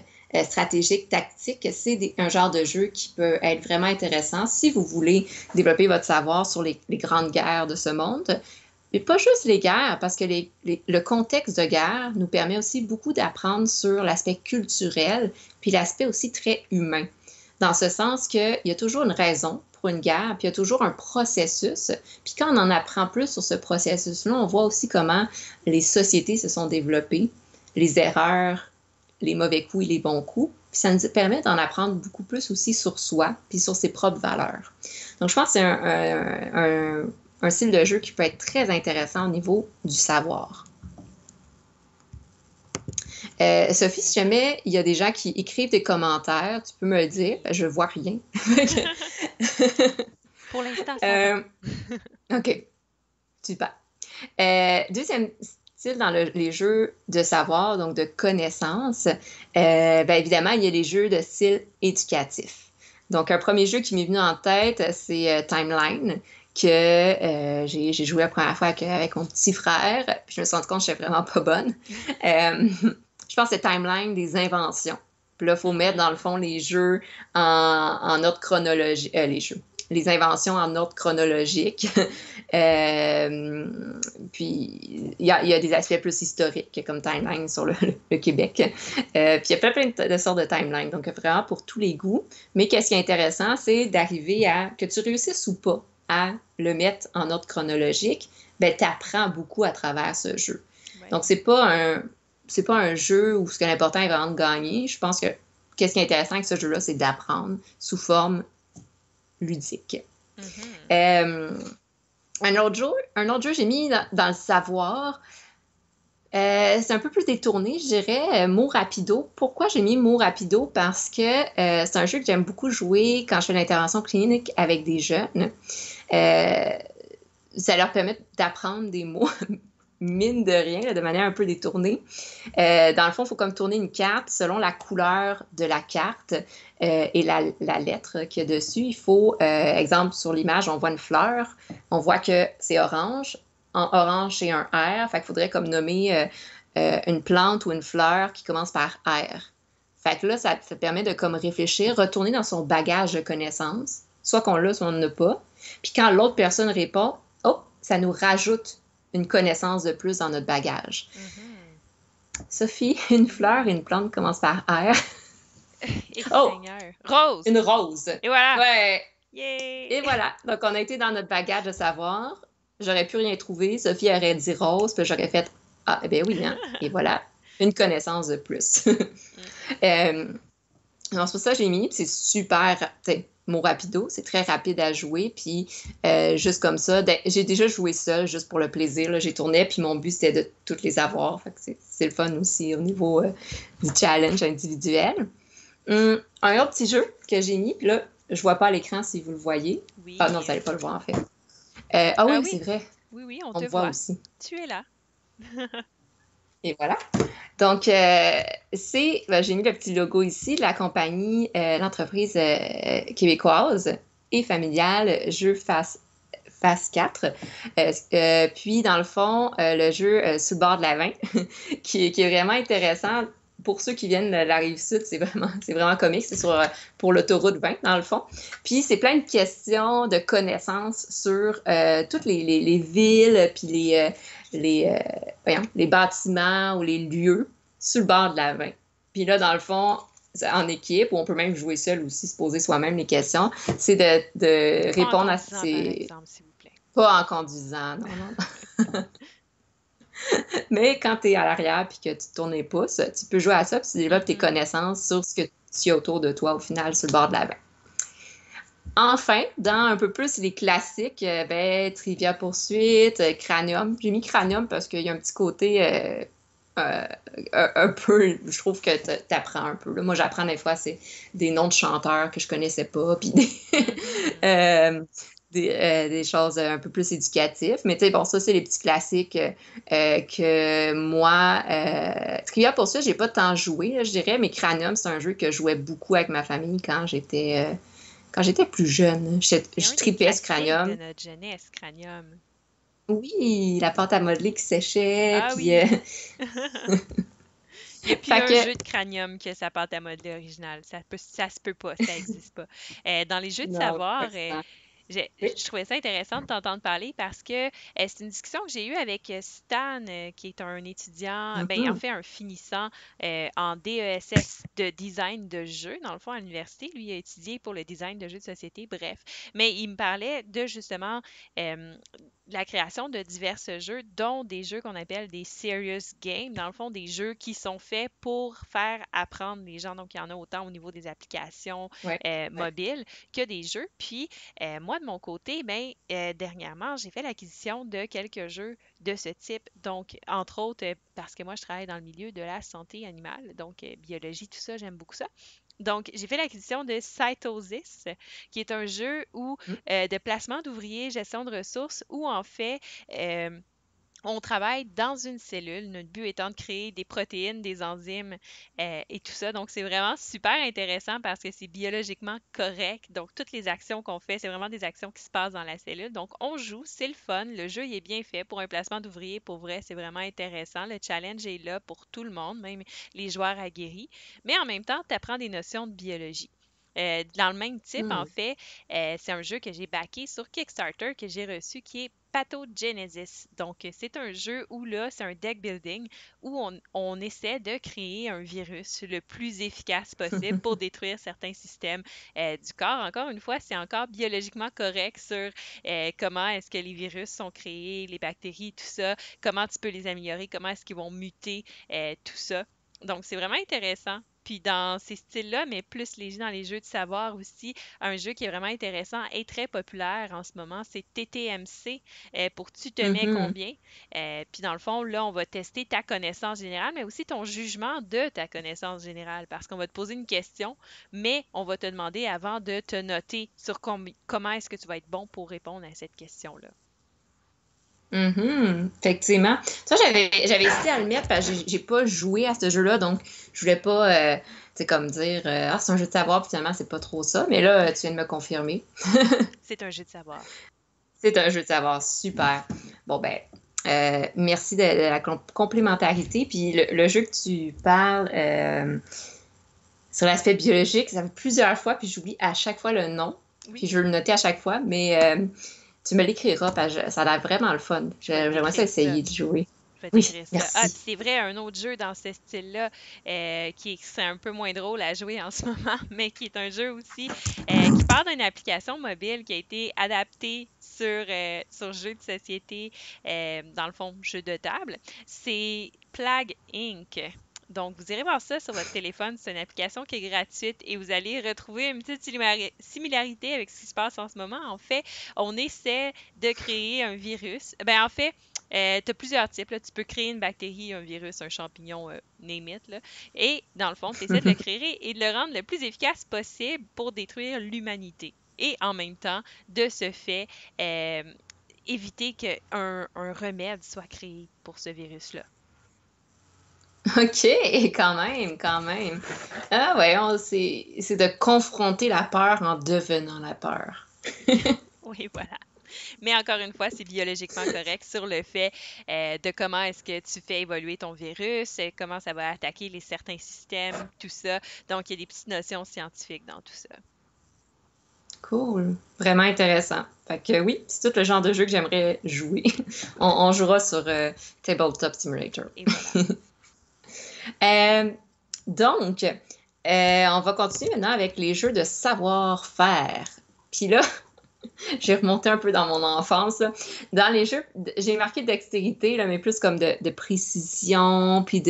stratégique, tactique, c'est un genre de jeu qui peut être vraiment intéressant si vous voulez développer votre savoir sur les grandes guerres de ce monde. Mais pas juste les guerres, parce que le contexte de guerre nous permet aussi beaucoup d'apprendre sur l'aspect culturel, puis l'aspect aussi très humain. Dans ce sens qu'il y a toujours une raison pour une guerre, puis il y a toujours un processus. Puis quand on en apprend plus sur ce processus-là, on voit aussi comment les sociétés se sont développées, les erreurs, les mauvais coups et les bons coups. Puis ça nous permet d'en apprendre beaucoup plus aussi sur soi, puis sur ses propres valeurs. Donc je pense que c'est un style de jeu qui peut être très intéressant au niveau du savoir. Sophie, si jamais il y a des gens qui écrivent des commentaires, tu peux me le dire. Je vois rien. Pour l'instant, ça va. OK. Super. Deuxième style dans les jeux de savoir, donc de connaissances, évidemment, il y a les jeux de style éducatif. Donc, un premier jeu qui m'est venu en tête, c'est Timeline, que j'ai joué la première fois avec mon petit frère, puis je me suis rendu compte que je n'étais vraiment pas bonne. Je pense que c'est Timeline des inventions. Puis là, il faut mettre, dans le fond, les jeux en ordre chronologique. Les inventions en ordre chronologique. Puis, il y a des aspects plus historiques, comme Timeline sur le Québec. Puis, il y a plein de sortes de Timeline. Donc, vraiment pour tous les goûts. Mais qu'est-ce qui est intéressant, c'est d'arriver à, que tu réussisses ou pas à le mettre en ordre chronologique, ben, tu apprends beaucoup à travers ce jeu. Ouais. Donc, c'est pas un jeu où ce qui est important est vraiment de gagner. Je pense que qu'est-ce qui est intéressant avec ce jeu-là, c'est d'apprendre sous forme ludique. Mm-hmm. Un autre jeu, j'ai mis dans le savoir. C'est un peu plus détourné, je dirais, Mots Rapido. Pourquoi j'ai mis Mots Rapido? Parce que c'est un jeu que j'aime beaucoup jouer quand je fais l'intervention clinique avec des jeunes. Ça leur permet d'apprendre des mots, mine de rien, là, de manière un peu détournée. Dans le fond, il faut comme tourner une carte selon la couleur de la carte et la lettre qu'il y a dessus. Il faut, exemple, sur l'image, on voit une fleur, on voit que c'est orange. En orange, c'est un R. Fait qu'il faudrait comme nommer une plante ou une fleur qui commence par R. Fait que là, ça permet de comme réfléchir, retourner dans son bagage de connaissances, soit qu'on l'a, soit on n'en a pas. Puis quand l'autre personne répond, oh, ça nous rajoute une connaissance de plus dans notre bagage. Mm-hmm. Sophie, une fleur et une plante commencent par R. Et Seigneur. Rose! Une rose. Et voilà! Ouais! Yay! Et voilà. Donc, on a été dans notre bagage de savoir. J'aurais pu rien trouver. Sophie aurait dit rose, puis j'aurais fait ah, eh bien oui, hein. Et voilà, une connaissance de plus. Alors, c'est pour ça que j'ai mis, puis c'est super, Mots Rapido, c'est très rapide à jouer, puis juste comme ça, j'ai déjà joué seul, juste pour le plaisir, là, j'ai tourné, puis mon but, c'était de toutes les avoir, fait que c'est le fun aussi au niveau du challenge individuel. Un autre petit jeu que j'ai mis, puis là, je vois pas à l'écran si vous le voyez. Oui. Ah non, vous n'allez pas le voir, en fait. Oui, c'est vrai. Oui, on te voit aussi. Tu es là. Et voilà. Donc, j'ai mis le petit logo ici de la compagnie, l'entreprise québécoise et familiale Jeux Phase 4. Puis, dans le fond, le jeu Sous le bord de la 20, qui est vraiment intéressant. Pour ceux qui viennent de la Rive-Sud, c'est vraiment comique. C'est pour l'autoroute 20, dans le fond. Puis, c'est plein de questions de connaissances sur toutes les villes, puis les bâtiments ou les lieux sur le bord de la 20. Puis là, dans le fond, en équipe, ou on peut même jouer seul aussi, se poser soi-même les questions, c'est de répondre à ces... Exemple, s'il vous plaît. Pas en conduisant, non, non. Mais quand tu es à l'arrière puis que tu tournes les pouces, tu peux jouer à ça puis tu développes tes Mhm. connaissances sur ce que tu as autour de toi au final sur le bord de la mer. Enfin, dans un peu plus les classiques, Trivia Poursuite, Cranium. J'ai mis Cranium parce qu'il y a un petit côté euh, un peu, je trouve que t'apprends un peu. Là. Moi, j'apprends des fois, c'est des noms de chanteurs que je connaissais pas, puis Mhm. euh, des choses un peu plus éducatives. Mais tu sais, bon, ça, c'est les petits classiques que moi, Trivia Poursuite, j'ai pas tant joué, là, je dirais, mais Cranium, c'est un jeu que je jouais beaucoup avec ma famille quand j'étais plus jeune. C'est Je un des tripais ce classiques de Cranium. notre jeunesse, Cranium. Oui, la pâte à modeler qui séchait, Ah puis oui! Il n'y a plus fait un jeu que de cranium que sa pâte à modeler originale. Ça se peut pas, ça n'existe pas. Dans les jeux de non, savoir, exactement. Oui. je trouvais ça intéressant de t'entendre parler parce que c'est une discussion que j'ai eue avec Stan, qui est un étudiant, ben, en Mhm. fait un finissant en DESS de design de jeux, dans le fond, à l'université. Lui, il a étudié pour le design de jeux de société, bref. Mais il me parlait de justement euh, la création de divers jeux, dont des jeux qu'on appelle des serious games, dans le fond, des jeux qui sont faits pour faire apprendre les gens. Donc, il y en a autant au niveau des applications Ouais, ouais. mobiles que des jeux. Puis, moi, de mon côté, ben, dernièrement, j'ai fait l'acquisition de quelques jeux de ce type. Donc, entre autres, parce que moi, je travaille dans le milieu de la santé animale, donc biologie, tout ça, j'aime beaucoup ça. Donc, j'ai fait l'acquisition de Cytosis, qui est un jeu où, Mm. de placement d'ouvriers, gestion de ressources, où en fait, euh, on travaille dans une cellule, notre but étant de créer des protéines, des enzymes et tout ça. Donc, c'est vraiment super intéressant parce que c'est biologiquement correct. Donc, toutes les actions qu'on fait, c'est vraiment des actions qui se passent dans la cellule. Donc, on joue, c'est le fun. Le jeu, il est bien fait pour un placement d'ouvrier. Pour vrai, c'est vraiment intéressant. Le challenge est là pour tout le monde, même les joueurs aguerris. Mais en même temps, tu apprends des notions de biologie. Dans le même type, en Mm. fait, c'est un jeu que j'ai backé sur Kickstarter, que j'ai reçu, qui est Pathogenesis. Donc, c'est un jeu où là, c'est un deck building où on essaie de créer un virus le plus efficace possible pour détruire certains systèmes du corps. Encore une fois, c'est encore biologiquement correct sur comment est-ce que les virus sont créés, les bactéries, tout ça, comment tu peux les améliorer, comment est-ce qu'ils vont muter, tout ça. Donc, c'est vraiment intéressant. Puis dans ces styles-là, mais plus léger dans les jeux de savoir aussi, un jeu qui est vraiment intéressant et très populaire en ce moment, c'est TTMC pour tu te mets Mhm. combien. Puis dans le fond, là, on va tester ta connaissance générale, mais aussi ton jugement de ta connaissance générale, parce qu'on va te poser une question, mais on va te demander avant de te noter sur comment est-ce que tu vas être bon pour répondre à cette question-là. Mhm. Effectivement. Ça, j'avais hésité à le mettre parce que j'ai pas joué à ce jeu-là, donc je voulais pas, tu sais, comme dire, ah, c'est un jeu de savoir, puis finalement, c'est pas trop ça. Mais là, tu viens de me confirmer. C'est un jeu de savoir. C'est un jeu de savoir super. Bon, ben, merci de la complémentarité. Puis le jeu que tu parles sur l'aspect biologique, ça fait plusieurs fois, puis j'oublie à chaque fois le nom. Oui, Puis je veux le noter à chaque fois, mais tu me l'écriras, parce que ça a l'air vraiment le fun. je vais J'aimerais ça t'écrire ça. essayer de jouer. Je vais Oui, t'écrire ça. Ah, merci. puis c'est vrai, un autre jeu dans ce style-là, c'est un peu moins drôle à jouer en ce moment, mais qui est un jeu aussi qui part d'une application mobile qui a été adaptée sur jeux de société, dans le fond, jeu de table. C'est Plague Inc. Donc, vous irez voir ça sur votre téléphone. C'est une application qui est gratuite et vous allez retrouver une petite similarité avec ce qui se passe en ce moment. En fait, on essaie de créer un virus. Ben, en fait, tu as plusieurs types. Là. Tu peux créer une bactérie, un virus, un champignon, name it, là. Et dans le fond, tu essaies de le créer et de le rendre le plus efficace possible pour détruire l'humanité. Et en même temps, de ce fait, euh, éviter qu'un remède soit créé pour ce virus-là. OK, quand même, quand même. Ah ouais, c'est de confronter la peur en devenant la peur. Oui, voilà. Mais encore une fois, c'est biologiquement correct sur le fait de comment est-ce que tu fais évoluer ton virus, comment ça va attaquer les certains systèmes, tout ça. Donc, il y a des petites notions scientifiques dans tout ça. Cool. Vraiment intéressant. Fait que oui, c'est tout le genre de jeu que j'aimerais jouer. On jouera sur Tabletop Simulator. Et voilà. Euh, donc, on va continuer maintenant avec les jeux de savoir-faire. Puis là, J'ai remonté un peu dans mon enfance, là. Dans les jeux, j'ai marqué dextérité, là, mais plus comme de précision, puis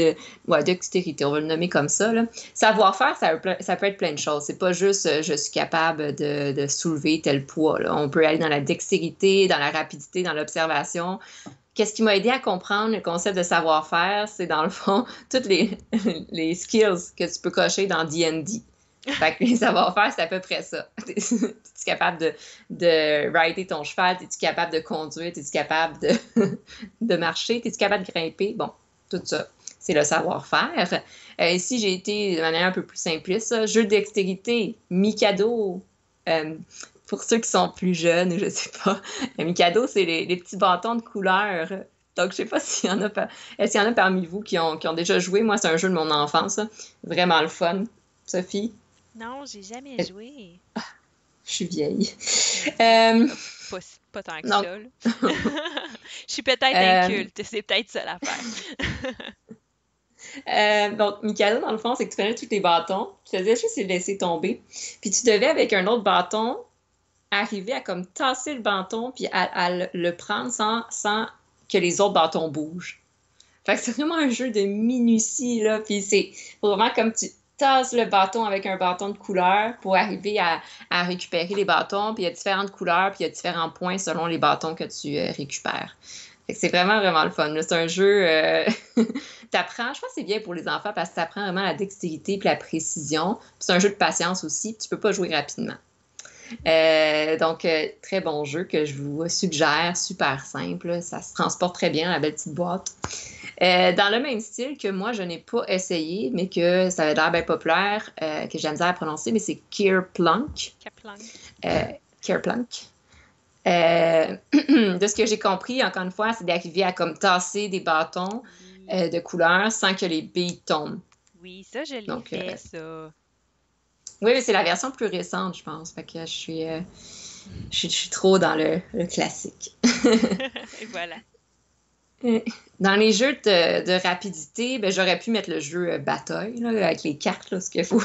ouais, dextérité, on va le nommer comme ça, là. Savoir-faire, ça peut être plein de choses. C'est pas juste je suis capable de soulever tel poids, là. On peut aller dans la dextérité, dans la rapidité, dans l'observation. Qu'est-ce qui m'a aidé à comprendre le concept de savoir-faire, c'est dans le fond, toutes les skills que tu peux cocher dans D&D. Fait que les savoir-faire, c'est à peu près ça. Es-tu capable de rider ton cheval? Es-tu capable de conduire? Es-tu capable de marcher? Es-tu capable de grimper? Bon, tout ça, c'est le savoir-faire. Ici, j'ai été de manière un peu plus simpliste. Ça. Jeu de dextérité, Mikado. Pour ceux qui sont plus jeunes, je sais pas, Mikado, c'est les petits bâtons de couleur. Donc, je sais pas est-ce qu'il y en a parmi vous qui ont déjà joué? Moi, c'est un jeu de mon enfance. Ça. Vraiment le fun. Sophie? Non, j'ai jamais joué. Je suis vieille. Ben, pas tant que Donc, ça, là. Je suis peut-être inculte, c'est peut-être ça l'affaire. donc, Mikado, dans le fond, c'est que tu prenais tous les bâtons, tu faisais juste les laisser tomber, puis tu devais, avec un autre bâton, arriver à comme tasser le bâton, puis à le prendre sans que les autres bâtons bougent. Fait que c'est vraiment un jeu de minutie, là, puis c'est vraiment comme tu tasses le bâton avec un bâton de couleur pour arriver à récupérer les bâtons, puis il y a différentes couleurs, puis il y a différents points selon les bâtons que tu récupères. Fait que c'est vraiment, vraiment le fun. Là. C'est un jeu... t'apprends, je pense que c'est bien pour les enfants parce que t'apprends vraiment la dextérité puis la précision. Puis c'est un jeu de patience aussi, puis tu peux pas jouer rapidement. Donc, très bon jeu que je vous suggère, super simple. Ça se transporte très bien, la belle petite boîte. Dans le même style que moi, je n'ai pas essayé, mais que ça avait l'air bien populaire, que j'ai la misère à prononcer, mais c'est Kerplunk. Kerplunk. De ce que j'ai compris, encore une fois, c'est d'arriver à comme tasser des bâtons de couleur sans que les billes tombent. Oui, ça, je l'ai fait, ça. Oui, mais c'est la version plus récente, je pense. Fait que je suis trop dans le classique. Et voilà. Dans les jeux de rapidité, ben, j'aurais pu mettre le jeu bataille là, avec les cartes, là, ce qu'il faut.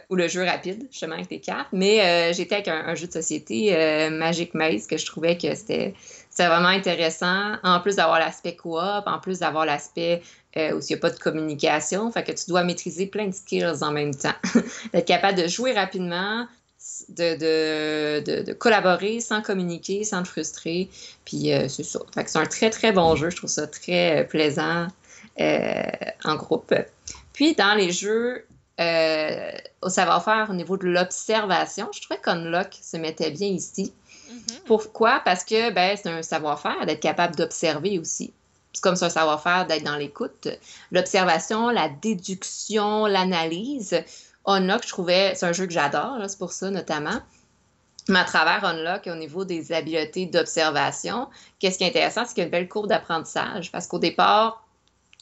Ou le jeu rapide, justement, avec les cartes. Mais j'étais avec un jeu de société, Magic Maze, que je trouvais que c'était vraiment intéressant. En plus d'avoir l'aspect coop, en plus d'avoir l'aspect où il n'y a pas de communication. Fait que tu dois maîtriser plein de skills en même temps. D'être capable de jouer rapidement, de collaborer sans communiquer, sans te frustrer. Puis c'est ça. Fait que c'est un très, très bon jeu. Je trouve ça très plaisant en groupe. Puis dans les jeux au savoir-faire au niveau de l'observation, je trouvais qu'Unlock se mettait bien ici. Mm-hmm. Pourquoi? Parce que ben, c'est un savoir-faire d'être capable d'observer aussi. C'est comme c'est un savoir-faire d'être dans l'écoute. L'observation, la déduction, l'analyse. Unlock, je trouvais, c'est un jeu que j'adore, là, c'est pour ça notamment. Mais à travers Unlock, au niveau des habiletés d'observation, qu'est-ce qui est intéressant, c'est qu'il y a une belle courbe d'apprentissage. Parce qu'au départ,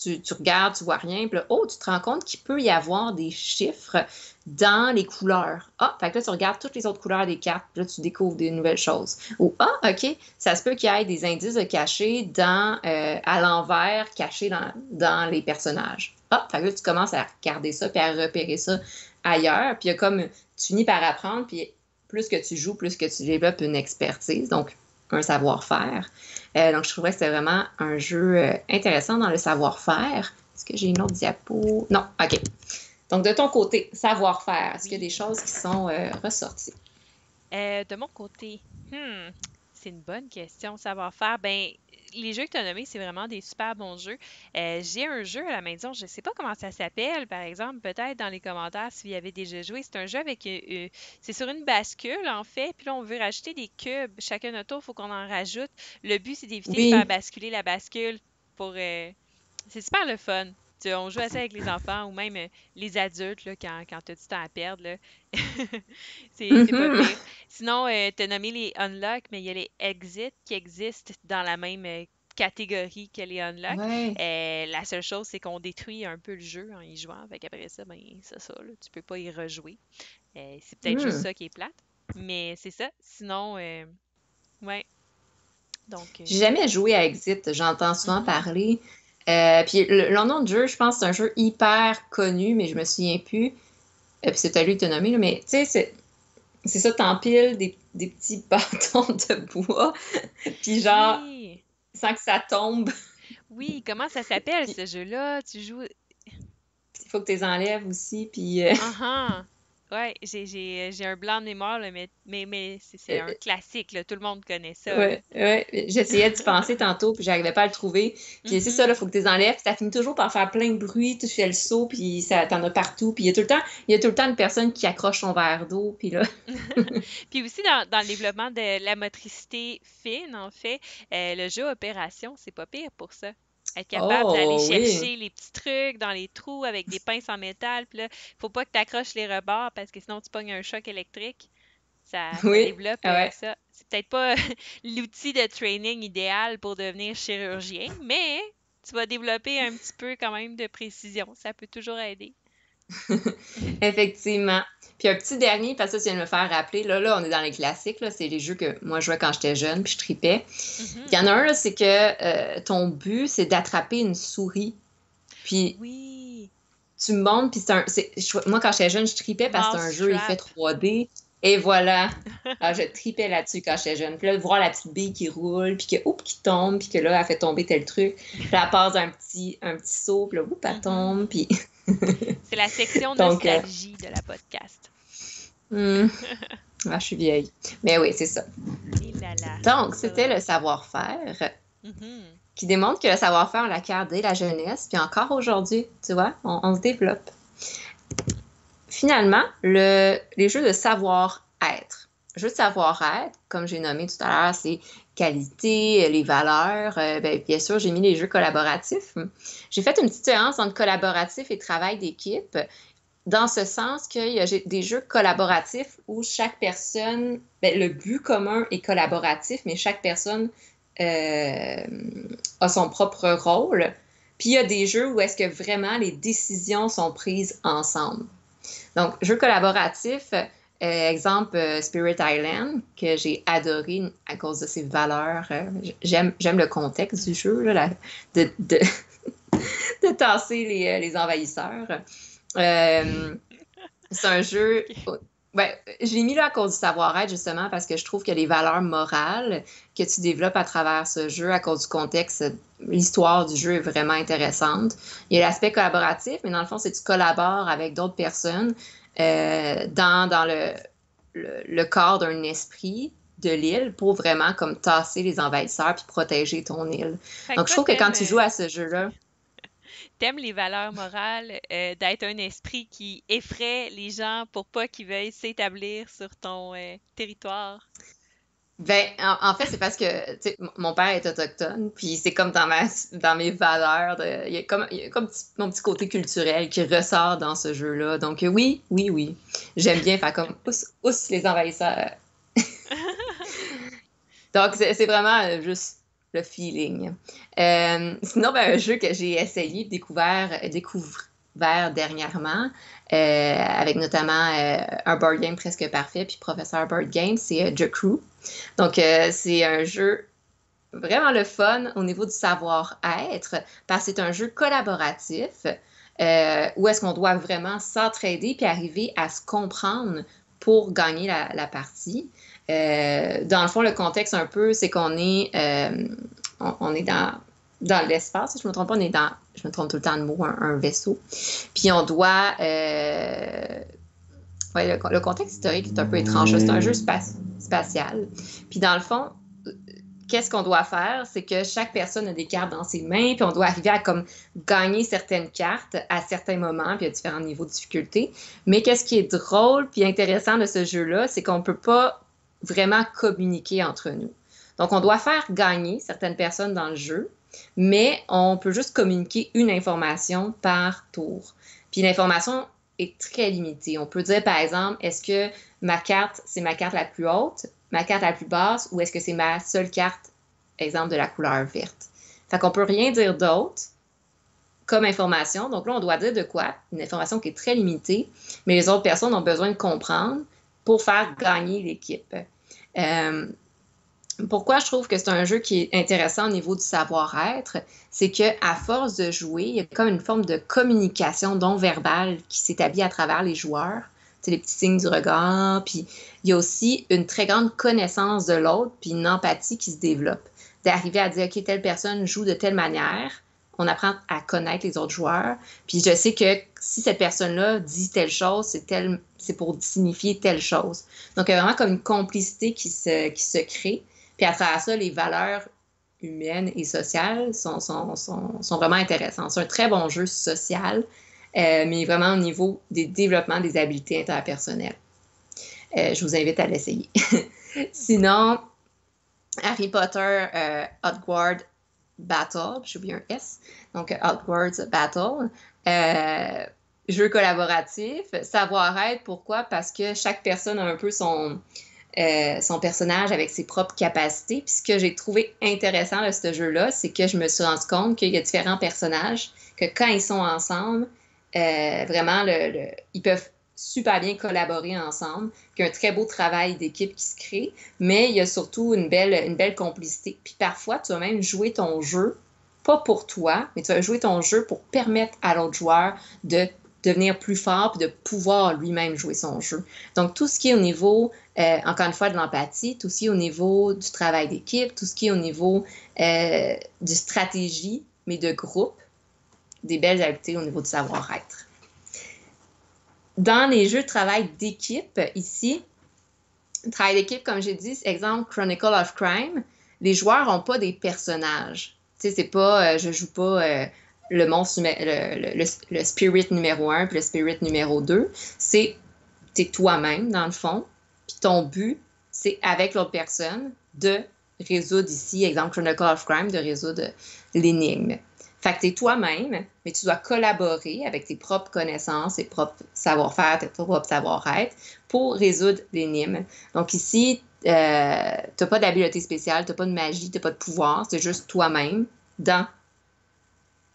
tu regardes, tu vois rien, puis là, oh, tu te rends compte qu'il peut y avoir des chiffres dans les couleurs. Ah, fait que là, tu regardes toutes les autres couleurs des cartes, puis là, tu découvres des nouvelles choses. Ou, ah, OK, ça se peut qu'il y ait des indices de cachés à l'envers, cachés dans les personnages. Ah, fait que là, tu commences à regarder ça, puis à repérer ça ailleurs, puis il y a comme, tu finis par apprendre, puis plus que tu joues, plus que tu développes une expertise, donc un savoir-faire. Donc, je trouvais que c'était vraiment un jeu intéressant dans le savoir-faire. Est-ce que j'ai une autre diapo? Non, OK. Donc, de ton côté, savoir-faire, est-ce qu'il y a des choses qui sont ressorties? De mon côté, c'est une bonne question. Savoir-faire, ben, les jeux que tu as nommés, c'est vraiment des super bons jeux. J'ai un jeu à la maison, je ne sais pas comment ça s'appelle, par exemple, peut-être dans les commentaires s'il y avait déjà joué. C'est un jeu avec, c'est sur une bascule en fait, puis là on veut rajouter des cubes. Chacun notre tour, il faut qu'on en rajoute. Le but, c'est d'éviter de faire Oui. basculer la bascule pour... c'est super le fun. On joue à ça avec les enfants ou même les adultes là, quand tu as du temps à perdre. Là. C'est pas Mhm. pire. Sinon, tu as nommé les Unlock, mais il y a les Exit qui existent dans la même catégorie que les Unlock. Ouais. La seule chose, c'est qu'on détruit un peu le jeu en y jouant. Fait qu'après ça, ben, c'est ça. Là, tu peux pas y rejouer. C'est peut-être juste Hmm. ça qui est plate. Mais c'est ça. Sinon, ouais. Donc, J'ai jamais joué à Exit, j'entends souvent mhm. parler. Puis le nom de jeu, je pense que c'est un jeu hyper connu, mais je me souviens plus. Puis c'est à lui de te nommer, là, mais tu sais, c'est ça, t'empiles des petits bâtons de bois, puis genre, Oui, sans que ça tombe, oui, comment ça s'appelle puis ce jeu-là? Tu joues... il faut que tu les enlèves aussi, puis Ah ah! Ouais, j'ai un blanc de mémoire, là, mais c'est un classique, là. Tout le monde connaît ça, là. ouais, ouais, j'essayais d'y penser tantôt, puis j'arrivais pas à le trouver. Puis c'est ça, là, Mhm. faut que tu les enlèves, puis ça finit toujours par faire plein de bruit, tu fais le saut, puis ça, t'en as partout, puis il y a tout le temps une personne qui accroche son verre d'eau, puis là, Puis aussi dans le développement de la motricité fine, en fait, le jeu Opération, c'est pas pire pour ça. Être capable d'aller oh oui, chercher les petits trucs dans les trous avec des pinces en métal, puis là, faut pas que tu accroches les rebords parce que sinon tu pognes un choc électrique. Ça oui, développe ah ouais. ça. C'est peut-être pas l'outil de training idéal pour devenir chirurgien, mais tu vas développer un petit peu quand même de précision. Ça peut toujours aider. Effectivement. Puis un petit dernier, parce que ça, tu viens de me faire rappeler, là, on est dans les classiques, là, c'est les jeux que moi je jouais quand j'étais jeune, puis je tripais. Il y Mhm. en a un, là, c'est que ton but, c'est d'attraper une souris. Puis Oui, tu montes, puis moi, quand j'étais jeune, je tripais parce que c'est un jeu effet Mousetrap. 3D. Et voilà. Ah, je tripais là-dessus quand j'étais jeune. Puis là, de voir la petite bille qui roule, puis que, oups, qui tombe, puis que là, elle fait tomber tel truc. Puis là, elle passe un petit saut, puis là, oups, elle tombe. Mhm. Puis C'est la section donc, nostalgie de la podcast. hmm, je suis vieille. Mais oui, c'est ça. Et là là. Donc, c'était Oh. le savoir-faire Mhm. qui démontre que le savoir-faire, on l'acquiert dès la jeunesse, puis encore aujourd'hui, tu vois, on se développe. Finalement, les jeux de savoir-être. Jeux de savoir-être, comme j'ai nommé tout à l'heure, c'est qualité, les valeurs. Ben, bien sûr, j'ai mis les jeux collaboratifs. J'ai fait une petite différence entre collaboratif et travail d'équipe, dans ce sens qu'il y a des jeux collaboratifs où chaque personne, ben, le but commun est collaboratif, mais chaque personne euh, a son propre rôle. Puis il y a des jeux où est-ce que vraiment les décisions sont prises ensemble. Donc, jeu collaboratif, exemple Spirit Island, que j'ai adoré à cause de ses valeurs. J'aime le contexte du jeu, là, de de tasser les envahisseurs. Euh, c'est un jeu. OK. Ben, je l'ai mis là à cause du savoir-être, justement, parce que je trouve que les valeurs morales que tu développes à travers ce jeu, à cause du contexte, l'histoire du jeu est vraiment intéressante. Il y a l'aspect collaboratif, mais dans le fond, c'est que tu collabores avec d'autres personnes dans le corps d'un esprit de l'île pour vraiment comme tasser les envahisseurs puis protéger ton île. Fait que Donc, je toi, trouve que quand tu joues à ce jeu-là, t'aimes les valeurs morales, d'être un esprit qui effraie les gens pour pas qu'ils veuillent s'établir sur ton territoire. ben, en fait, c'est parce que tu sais, mon père est autochtone, puis c'est comme dans mes valeurs. Il y a comme mon petit côté culturel qui ressort dans ce jeu-là. Donc, oui, oui, oui. J'aime bien faire comme ousse les envahisseurs. Donc, c'est vraiment juste le feeling. Sinon, ben, un jeu que j'ai essayé, découvert dernièrement, avec notamment un board game presque parfait, puis Professeur Board Game, c'est The Crew. Donc, c'est un jeu vraiment le fun au niveau du savoir-être, parce que c'est un jeu collaboratif où est-ce qu'on doit vraiment s'entraider puis arriver à se comprendre pour gagner la partie. Dans le fond, le contexte un peu, c'est qu'on est, on est dans l'espace, si je ne me trompe pas, je me trompe tout le temps de mots, un vaisseau. Puis on doit, ouais, le contexte historique est un peu étrange. C'est un jeu spatial. Puis dans le fond, qu'est-ce qu'on doit faire? C'est que chaque personne a des cartes dans ses mains, puis on doit arriver à comme gagner certaines cartes à certains moments, puis il y a différents niveaux de difficulté. Mais qu'est-ce qui est drôle puis intéressant de ce jeu-là, c'est qu'on ne peut pas vraiment communiquer entre nous. Donc, on doit faire gagner certaines personnes dans le jeu, mais on peut juste communiquer une information par tour. Puis l'information est très limitée. On peut dire, par exemple, est-ce que ma carte, c'est ma carte la plus haute, ma carte la plus basse, ou est-ce que c'est ma seule carte, exemple, de la couleur verte? Fait qu'on peut rien dire d'autre comme information. Donc là, on doit dire de quoi? Une information qui est très limitée, mais les autres personnes ont besoin de comprendre pour faire gagner l'équipe. Euh, Pourquoi je trouve que c'est un jeu qui est intéressant au niveau du savoir-être, c'est qu'à force de jouer, il y a comme une forme de communication non verbale qui s'établit à travers les joueurs les petits signes du regard. Puis il y a aussi une très grande connaissance de l'autre, puis une empathie qui se développe. D'arriver à dire, OK, telle personne joue de telle manière, on apprend à connaître les autres joueurs. Puis je sais que si cette personne-là dit telle chose, c'est pour signifier telle chose. Donc, il y a vraiment comme une complicité qui se crée. Puis à travers ça, les valeurs humaines et sociales sont vraiment intéressantes. C'est un très bon jeu social, mais vraiment au niveau des développements des habiletés interpersonnelles. Je vous invite à l'essayer. Sinon, Harry Potter Hogwarts Battle, j'ai oublié un S, donc Hogwarts Battle. Jeu collaboratif, savoir-être, pourquoi? Parce que chaque personne a un peu son personnage avec ses propres capacités. Puis ce que j'ai trouvé intéressant de ce jeu-là, c'est que je me suis rendu compte qu'il y a différents personnages, que quand ils sont ensemble, vraiment, ils peuvent super bien collaborer ensemble, qu'il y a un très beau travail d'équipe qui se crée, mais il y a surtout une belle complicité. Puis parfois, tu vas même jouer ton jeu, pas pour toi, mais tu vas jouer ton jeu pour permettre à l'autre joueur de devenir plus fort puis de pouvoir lui-même jouer son jeu. Donc, tout ce qui est au niveau, encore une fois, de l'empathie, tout ce qui est au niveau du travail d'équipe, tout ce qui est au niveau du stratégie, mais de groupe, des belles habiletés au niveau du savoir-être. Dans les jeux de travail d'équipe, ici, travail d'équipe, comme j'ai dit, exemple Chronicle of Crime, les joueurs n'ont pas des personnages. Tu sais, c'est pas, je joue pas le monstre, le spirit numéro 1 puis le spirit numéro 2. C'est toi-même, dans le fond. Puis ton but, c'est avec l'autre personne de résoudre ici, exemple Chronicle of Crime, de résoudre l'énigme. Fait que t'es toi-même, mais tu dois collaborer avec tes propres connaissances, tes propres savoir-faire, tes propres savoir-être pour résoudre l'énigme. Donc ici, t'as pas d'habileté spéciale, t'as pas de magie, t'as pas de pouvoir, c'est juste toi-même dans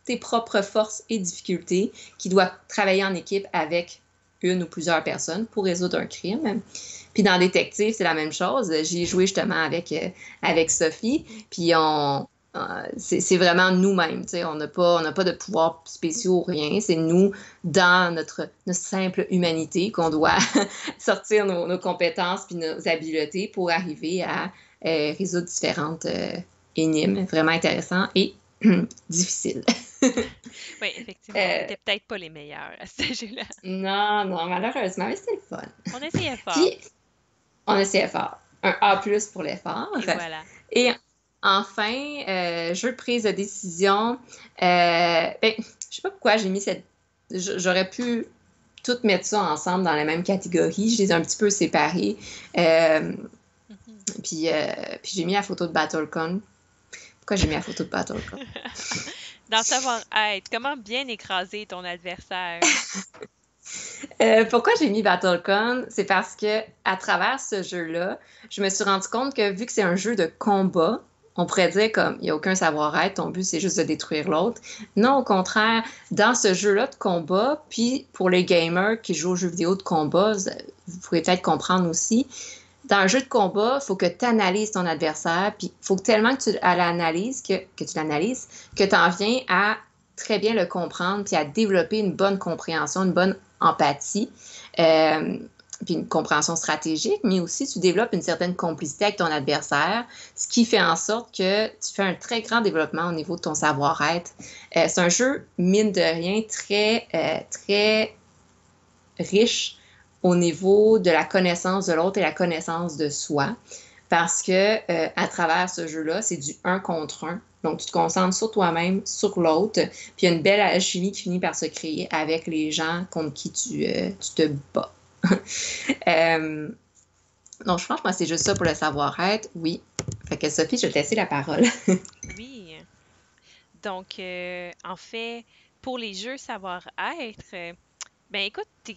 tes propres forces et difficultés qui doivent travailler en équipe avec une ou plusieurs personnes pour résoudre un crime. Puis dans Détective, c'est la même chose. J'y ai joué justement avec Sophie, puis c'est vraiment nous-mêmes. On n'a pas de pouvoirs spéciaux ou rien. C'est nous, dans notre simple humanité, qu'on doit sortir nos compétences puis nos habiletés pour arriver à résoudre différentes énigmes. Vraiment intéressant et difficile. Oui, effectivement, on n'était peut-être pas les meilleurs à ce jeu-là. Non, malheureusement, mais c'était le fun. On essayait fort. Puis, on essayait fort. Un A+ pour l'effort. Et voilà. Et enfin, jeu de prise de décision. Je sais pas pourquoi j'ai mis cette... J'aurais pu toutes mettre ça ensemble dans la même catégorie. Je les ai un petit peu séparés. Puis j'ai mis la photo de BattleCon. Pourquoi j'ai mis la photo de BattleCon? Dans savoir-être, comment bien écraser ton adversaire? Pourquoi j'ai mis BattleCon? C'est parce que à travers ce jeu-là, je me suis rendu compte que vu que c'est un jeu de combat, on pourrait dire comme il n'y a aucun savoir-être, ton but c'est juste de détruire l'autre. Non, au contraire, dans ce jeu-là de combat, puis pour les gamers qui jouent aux jeux vidéo de combat, vous pourrez peut-être comprendre aussi, dans un jeu de combat, il faut que tu analyses ton adversaire, puis il faut tellement que tu l'analyses, que tu en viens à très bien le comprendre, puis à développer une bonne compréhension, une bonne empathie, puis une compréhension stratégique, mais aussi tu développes une certaine complicité avec ton adversaire, ce qui fait en sorte que tu fais un très grand développement au niveau de ton savoir-être. C'est un jeu, mine de rien, très riche au niveau de la connaissance de l'autre et la connaissance de soi. Parce que à travers ce jeu-là, c'est du un contre un. Donc, tu te concentres sur toi-même, sur l'autre, puis il y a une belle alchimie qui finit par se créer avec les gens contre qui tu te bats. Donc, je pense que c'est juste ça pour le savoir-être, oui. Fait que Sophie, je vais te laisser la parole. Oui. Donc, en fait, pour les jeux savoir-être, ben écoute, t'es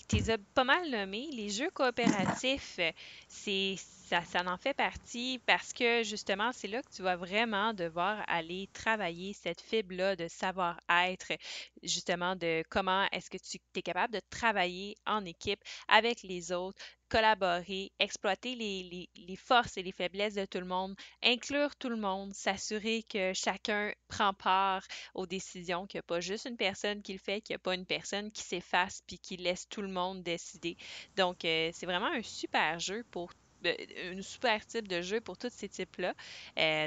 pas mal nommé. Les jeux coopératifs, ça en fait partie parce que justement, c'est là que tu vas vraiment devoir aller travailler cette fibre-là de savoir-être, justement de comment est-ce que tu es capable de travailler en équipe avec les autres, collaborer, exploiter les forces et les faiblesses de tout le monde, inclure tout le monde, s'assurer que chacun prend part aux décisions, qu'il n'y a pas juste une personne qui le fait, qu'il n'y a pas une personne qui s'efface puis qui laisse tout tout le monde décider. Donc, c'est vraiment un super jeu pour un super type de jeu pour tous ces types-là.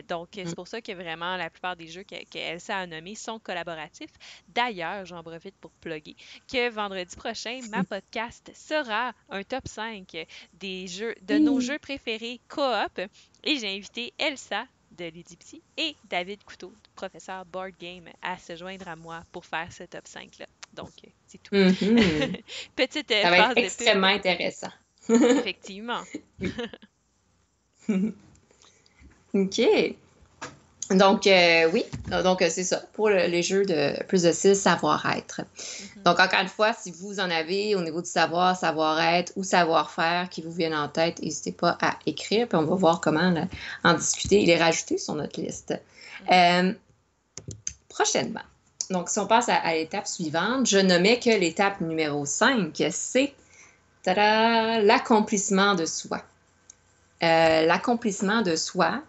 Donc, c'est pour ça que vraiment la plupart des jeux qu'Elsa a nommés sont collaboratifs. D'ailleurs, j'en profite pour plugger que vendredi prochain, ma podcast sera un top 5 des jeux, de nos jeux préférés coop. Et j'ai invité Elsa de Ludipsy et David Couteau, professeur Board Game, à se joindre à moi pour faire ce top 5-là. Donc, c'est tout. Petite Ça va être phase de extrêmement pub. intéressant. Effectivement. OK. Donc, oui. Donc, c'est ça. Pour les jeux de plus de 6, savoir-être. Donc, encore une fois, si vous en avez au niveau du savoir, savoir-être ou savoir-faire qui vous viennent en tête, n'hésitez pas à écrire, puis on va voir comment là, en discuter et les rajouter sur notre liste. Prochainement. Donc, si on passe à l'étape suivante, je nommais que l'étape numéro 5, c'est l'accomplissement de soi. L'accomplissement de soi,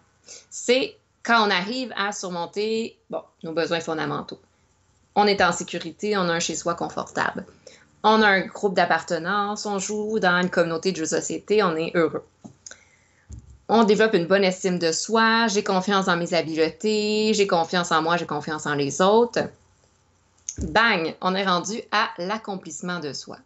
c'est quand on arrive à surmonter nos besoins fondamentaux. On est en sécurité, on a un chez-soi confortable. On a un groupe d'appartenance, on joue dans une communauté de jeux de société, on est heureux. On développe une bonne estime de soi, j'ai confiance dans mes habiletés, j'ai confiance en moi, j'ai confiance en les autres. Bang, on est rendu à l'accomplissement de soi.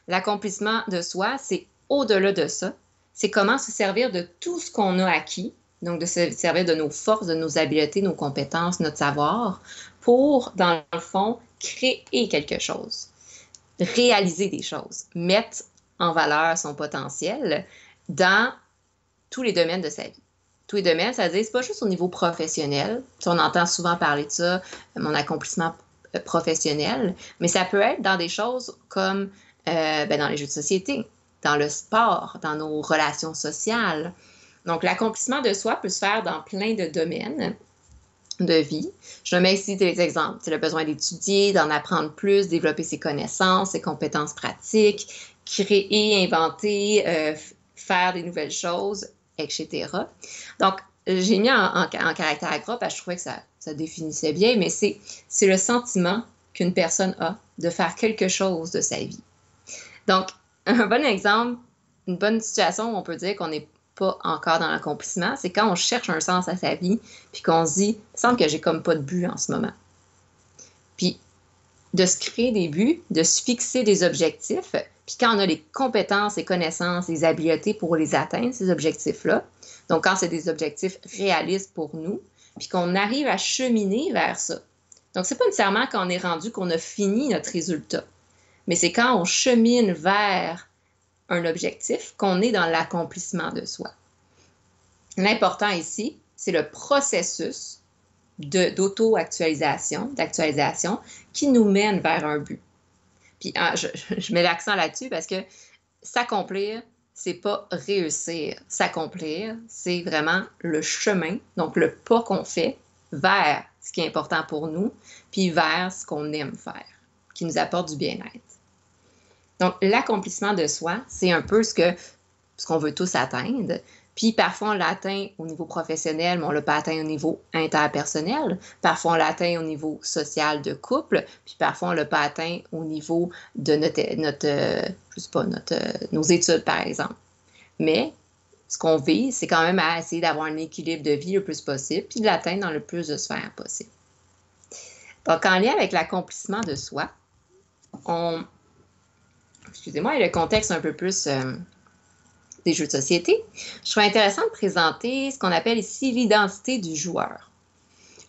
L'accomplissement de soi, c'est au-delà de ça. C'est comment se servir de tout ce qu'on a acquis, donc de se servir de nos forces, de nos habiletés, nos compétences, notre savoir, pour, dans le fond, créer quelque chose, réaliser des choses, mettre en valeur son potentiel dans tous les domaines de sa vie. Tous les domaines, ça veut dire, c'est pas juste au niveau professionnel. On entend souvent parler de ça, mon accomplissement professionnel, mais ça peut être dans des choses comme dans les jeux de société, dans le sport, dans nos relations sociales. Donc, l'accomplissement de soi peut se faire dans plein de domaines de vie. Je mets ici des exemples. C'est le besoin d'étudier, d'en apprendre plus, développer ses connaissances, ses compétences pratiques, créer, inventer, faire des nouvelles choses, etc. Donc, j'ai mis en caractère gras parce que je trouvais que ça définissait bien, mais c'est le sentiment qu'une personne a de faire quelque chose de sa vie. Donc, un bon exemple, une bonne situation où on peut dire qu'on n'est pas encore dans l'accomplissement, c'est quand on cherche un sens à sa vie, puis qu'on se dit, il me semble que j'ai comme pas de but en ce moment. Puis, de se créer des buts, de se fixer des objectifs, puis quand on a les compétences, les connaissances, les habiletés pour les atteindre, ces objectifs-là, donc quand c'est des objectifs réalistes pour nous, puis qu'on arrive à cheminer vers ça. Donc, c'est pas nécessairement quand on est rendu qu'on a fini notre résultat, mais c'est quand on chemine vers un objectif qu'on est dans l'accomplissement de soi. L'important ici, c'est le processus d'auto-actualisation, d'actualisation, qui nous mène vers un but. Puis je mets l'accent là-dessus parce que s'accomplir, c'est pas réussir. S'accomplir, c'est vraiment le chemin, donc le pas qu'on fait vers ce qui est important pour nous, puis vers ce qu'on aime faire, qui nous apporte du bien-être. Donc, l'accomplissement de soi, c'est un peu ce qu'on veut tous atteindre. Puis parfois, on l'atteint au niveau professionnel, mais on ne l'a pas atteint au niveau interpersonnel. Parfois, on l'atteint au niveau social de couple. Puis parfois, on ne l'a pas atteint au niveau de nos études, par exemple. Mais ce qu'on vise, c'est quand même à essayer d'avoir un équilibre de vie le plus possible, puis de l'atteindre dans le plus de sphères possible. Donc, en lien avec l'accomplissement de soi, excusez-moi, et le contexte un peu plus des jeux de société, je trouve intéressant de présenter ce qu'on appelle ici l'identité du joueur.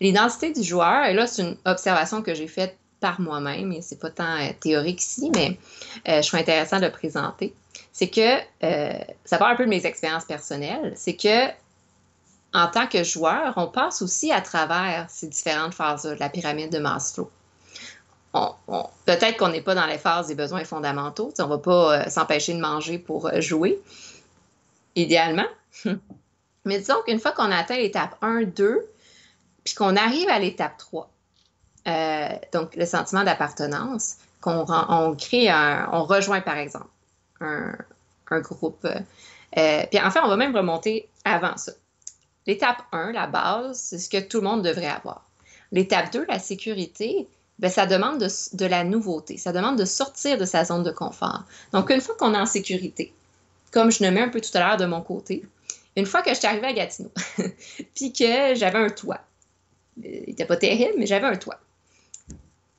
L'identité du joueur, et là, c'est une observation que j'ai faite par moi-même, et c'est pas tant théorique ici, mais je trouve intéressant de le présenter. C'est que, ça part un peu de mes expériences personnelles, c'est que en tant que joueur, on passe aussi à travers ces différentes phases de la pyramide de Maslow. Peut-être qu'on n'est pas dans les phases des besoins fondamentaux. On ne va pas s'empêcher de manger pour jouer, idéalement. Mais disons qu'une fois qu'on atteint l'étape 1, 2, puis qu'on arrive à l'étape 3, donc le sentiment d'appartenance, on rejoint par exemple un groupe. Puis en fait, on va même remonter avant ça. L'étape 1, la base, c'est ce que tout le monde devrait avoir. L'étape 2, la sécurité, ben, ça demande de la nouveauté. Ça demande de sortir de sa zone de confort. Donc, une fois qu'on est en sécurité, comme je nommais un peu tout à l'heure de mon côté, une fois que je suis arrivée à Gatineau, puis que j'avais un toit, il n'était pas terrible, mais j'avais un toit.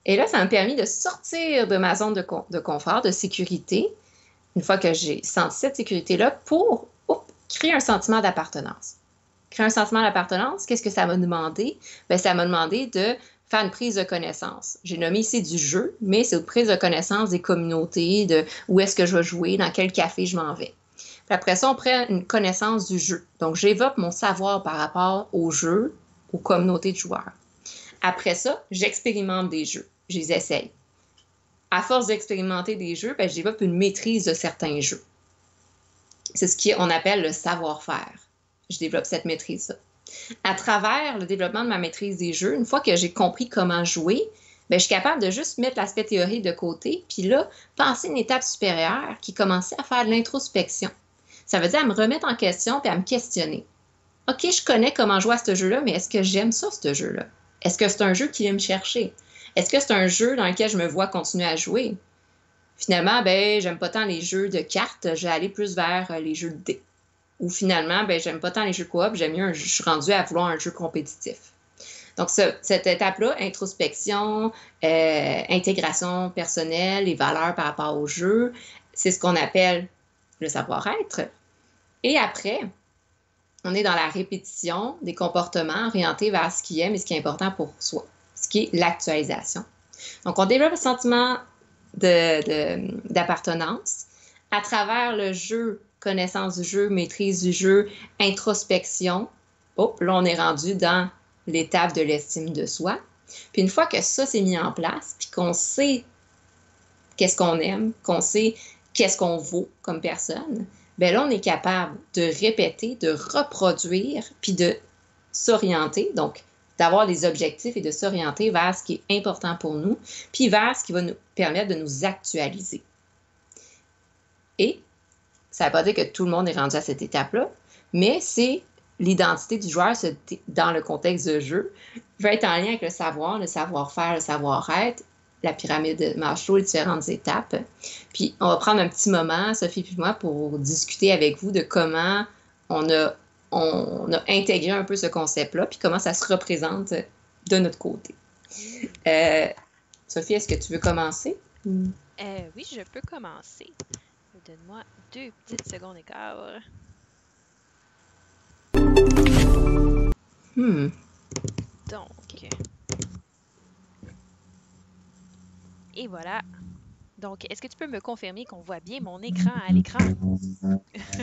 Et là, ça m'a permis de sortir de ma zone de confort, de sécurité, une fois que j'ai senti cette sécurité-là, pour créer un sentiment d'appartenance. Créer un sentiment d'appartenance, qu'est-ce que ça m'a demandé? Bien, ça m'a demandé de faire une prise de connaissance. J'ai nommé ici du jeu, mais c'est une prise de connaissance des communautés, de où est-ce que je vais jouer, dans quel café je m'en vais. Puis après ça, on prend une connaissance du jeu. Donc, j'évoque mon savoir par rapport au jeu, aux communautés de joueurs. Après ça, j'expérimente des jeux. Je les essaye. À force d'expérimenter des jeux, ben, je développe une maîtrise de certains jeux. C'est ce qu'on appelle le savoir-faire. Je développe cette maîtrise-là. À travers le développement de ma maîtrise des jeux, une fois que j'ai compris comment jouer, ben, je suis capable de juste mettre l'aspect théorique de côté, puis là, passer une étape supérieure qui commençait à faire de l'introspection. Ça veut dire à me remettre en question puis à me questionner. OK, je connais comment jouer à ce jeu-là, mais est-ce que j'aime ça, ce jeu-là? Est-ce que c'est un jeu qui vient me chercher? Est-ce que c'est un jeu dans lequel je me vois continuer à jouer? Finalement, ben, j'aime pas tant les jeux de cartes, je vais aller plus vers les jeux de dés. Ou finalement, ben, j'aime pas tant les jeux coop, je suis rendue à vouloir un jeu compétitif. Donc, cette étape-là, introspection, intégration personnelle, les valeurs par rapport au jeu, c'est ce qu'on appelle le savoir-être. Et après, on est dans la répétition des comportements orientés vers ce qui est et ce qui est important pour soi, ce qui est l'actualisation. Donc, on développe le sentiment d'appartenance à travers le jeu, connaissance du jeu, maîtrise du jeu, introspection. Oh, là, on est rendu dans l'étape de l'estime de soi. Puis une fois que ça s'est mis en place, puis qu'on sait qu'est-ce qu'on aime, qu'on sait qu'est-ce qu'on vaut comme personne, bien là, on est capable de répéter, de reproduire, puis de s'orienter, donc d'avoir des objectifs et de s'orienter vers ce qui est important pour nous, puis vers ce qui va nous permettre de nous actualiser. Et ça ne veut pas dire que tout le monde est rendu à cette étape-là, mais c'est l'identité du joueur dans le contexte de jeu va être en lien avec le savoir, le savoir-faire, le savoir-être, la pyramide de Maslow, les différentes étapes. Puis, on va prendre un petit moment, Sophie et moi, pour discuter avec vous de comment on a intégré un peu ce concept-là, puis comment ça se représente de notre côté. Sophie, est-ce que tu veux commencer? Oui, je peux commencer. Donne-moi 2 petites secondes et quart. Donc, et voilà. Donc, est-ce que tu peux me confirmer qu'on voit bien mon écran à l'écran?